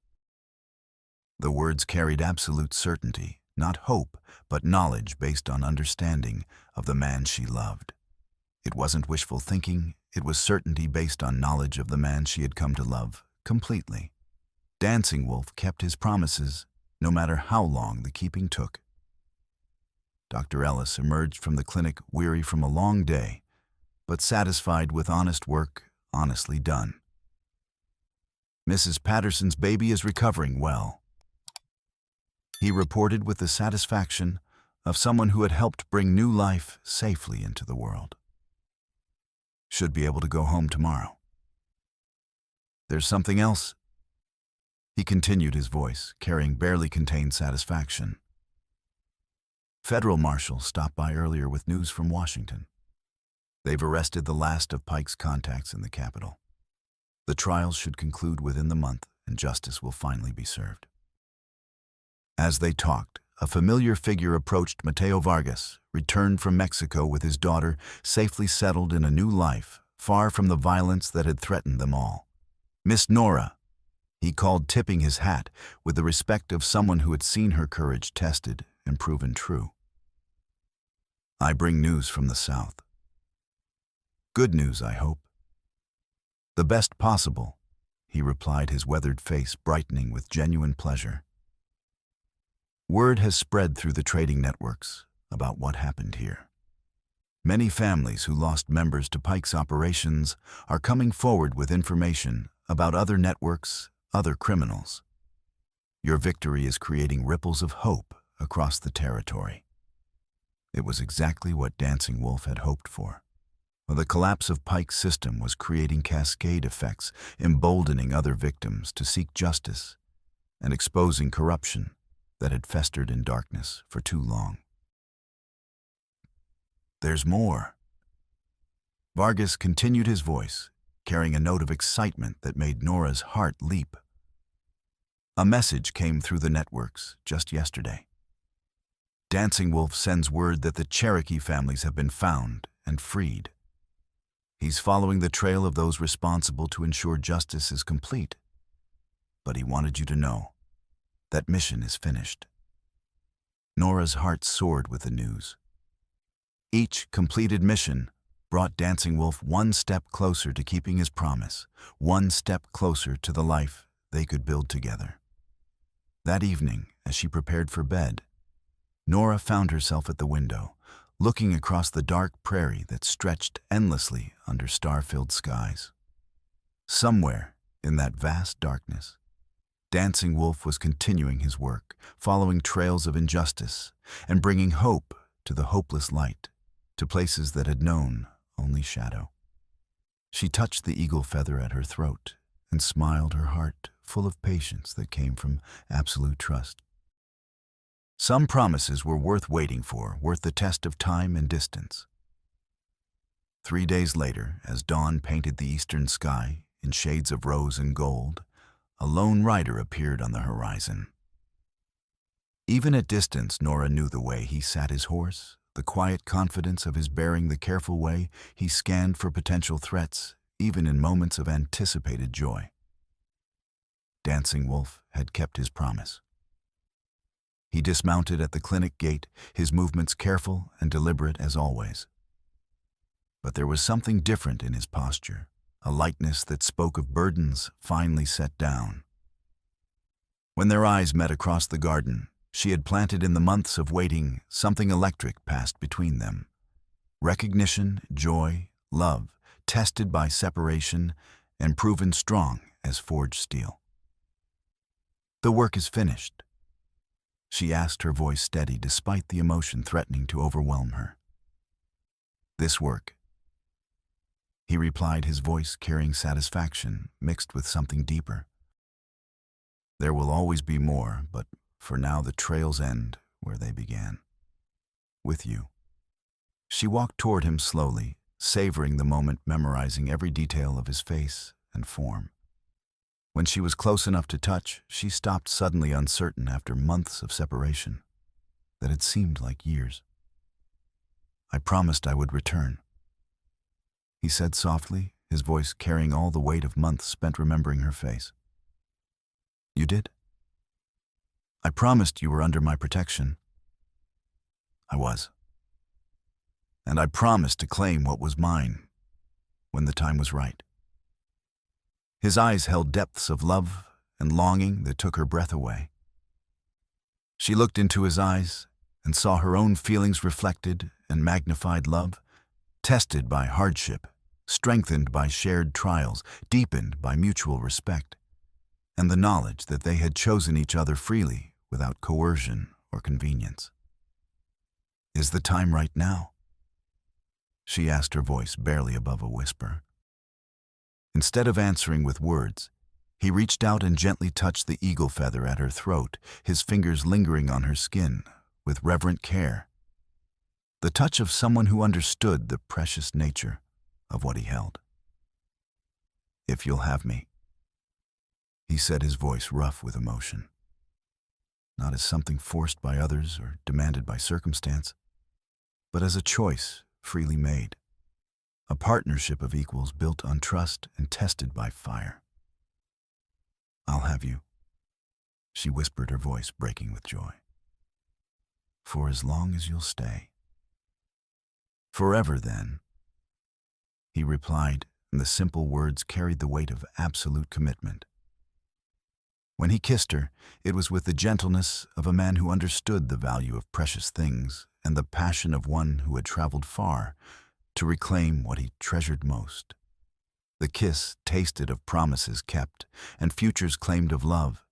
The words carried absolute certainty, not hope, but knowledge based on understanding of the man she loved. It wasn't wishful thinking, it was certainty based on knowledge of the man she had come to love completely. Dancing Wolf kept his promises, no matter how long the keeping took. Dr. Ellis emerged from the clinic weary from a long day, but satisfied with honest work honestly done. "Mrs. Patterson's baby is recovering well," he reported with the satisfaction of someone who had helped bring new life safely into the world. "Should be able to go home tomorrow." "There's something else," he continued, his voice carrying barely contained satisfaction. "Federal marshals stopped by earlier with news from Washington. They've arrested the last of Pike's contacts in the capital. The trials should conclude within the month, and justice will finally be served." As they talked, a familiar figure approached. Mateo Vargas, returned from Mexico with his daughter, safely settled in a new life, far from the violence that had threatened them all. "Miss Nora," he called, tipping his hat with the respect of someone who had seen her courage tested and proven true. "I bring news from the South. Good news, I hope." "The best possible," he replied, his weathered face brightening with genuine pleasure. "Word has spread through the trading networks about what happened here. Many families who lost members to Pike's operations are coming forward with information about other networks, other criminals. Your victory is creating ripples of hope across the territory." It was exactly what Dancing Wolf had hoped for. The collapse of Pike's system was creating cascade effects, emboldening other victims to seek justice and exposing corruption that had festered in darkness for too long. "There's more." Vargas continued, his voice carrying a note of excitement that made Nora's heart leap. "A message came through the networks just yesterday. Dancing Wolf sends word that the Cherokee families have been found and freed. He's following the trail of those responsible to ensure justice is complete. But he wanted you to know that mission is finished." Nora's heart soared with the news. Each completed mission brought Dancing Wolf one step closer to keeping his promise, one step closer to the life they could build together. That evening, as she prepared for bed, Nora found herself at the window, looking across the dark prairie that stretched endlessly under star-filled skies. Somewhere in that vast darkness, Dancing Wolf was continuing his work, following trails of injustice and bringing hope to the hopeless light, to places that had known only shadow. She touched the eagle feather at her throat and smiled, her heart full of patience that came from absolute trust. Some promises were worth waiting for, worth the test of time and distance. 3 days later, as dawn painted the eastern sky in shades of rose and gold, a lone rider appeared on the horizon. Even at distance, Nora knew the way he sat his horse, the quiet confidence of his bearing, the careful way he scanned for potential threats, even in moments of anticipated joy. Dancing Wolf had kept his promise. He dismounted at the clinic gate, his movements careful and deliberate as always. But there was something different in his posture, a lightness that spoke of burdens finally set down. When their eyes met across the garden she had planted in the months of waiting, something electric passed between them. Recognition, joy, love, tested by separation and proven strong as forged steel. "The work is finished," she asked, her voice steady despite the emotion threatening to overwhelm her. "This work," he replied, his voice carrying satisfaction mixed with something deeper. "There will always be more, but for now the trails end where they began. With you." She walked toward him slowly, savoring the moment, memorizing every detail of his face and form. When she was close enough to touch, she stopped, suddenly uncertain after months of separation that had seemed like years. "I promised I would return," he said softly, his voice carrying all the weight of months spent remembering her face. "You did?" "I promised you were under my protection." "I was. And I promised to claim what was mine when the time was right." His eyes held depths of love and longing that took her breath away. She looked into his eyes and saw her own feelings reflected and magnified, love, tested by hardship, strengthened by shared trials, deepened by mutual respect, and the knowledge that they had chosen each other freely without coercion or convenience. "Is the time right now?" she asked, her voice barely above a whisper. Instead of answering with words, he reached out and gently touched the eagle feather at her throat, his fingers lingering on her skin with reverent care. The touch of someone who understood the precious nature of what he held. "If you'll have me," he said, his voice rough with emotion. Not as something forced by others or demanded by circumstance, but as a choice freely made. A partnership of equals built on trust and tested by fire. "I'll have you," she whispered, her voice breaking with joy. "For as long as you'll stay." "Forever, then," he replied, and the simple words carried the weight of absolute commitment. When he kissed her, it was with the gentleness of a man who understood the value of precious things and the passion of one who had traveled far to reclaim what he treasured most. The kiss tasted of promises kept and futures claimed of love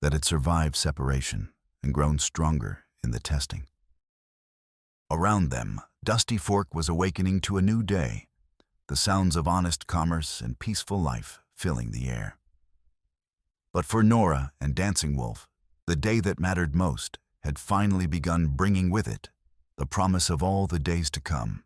that had survived separation and grown stronger in the testing. Around them, Dusty Fork was awakening to a new day, the sounds of honest commerce and peaceful life filling the air. But for Nora and Dancing Wolf, the day that mattered most had finally begun, bringing with it the promise of all the days to come.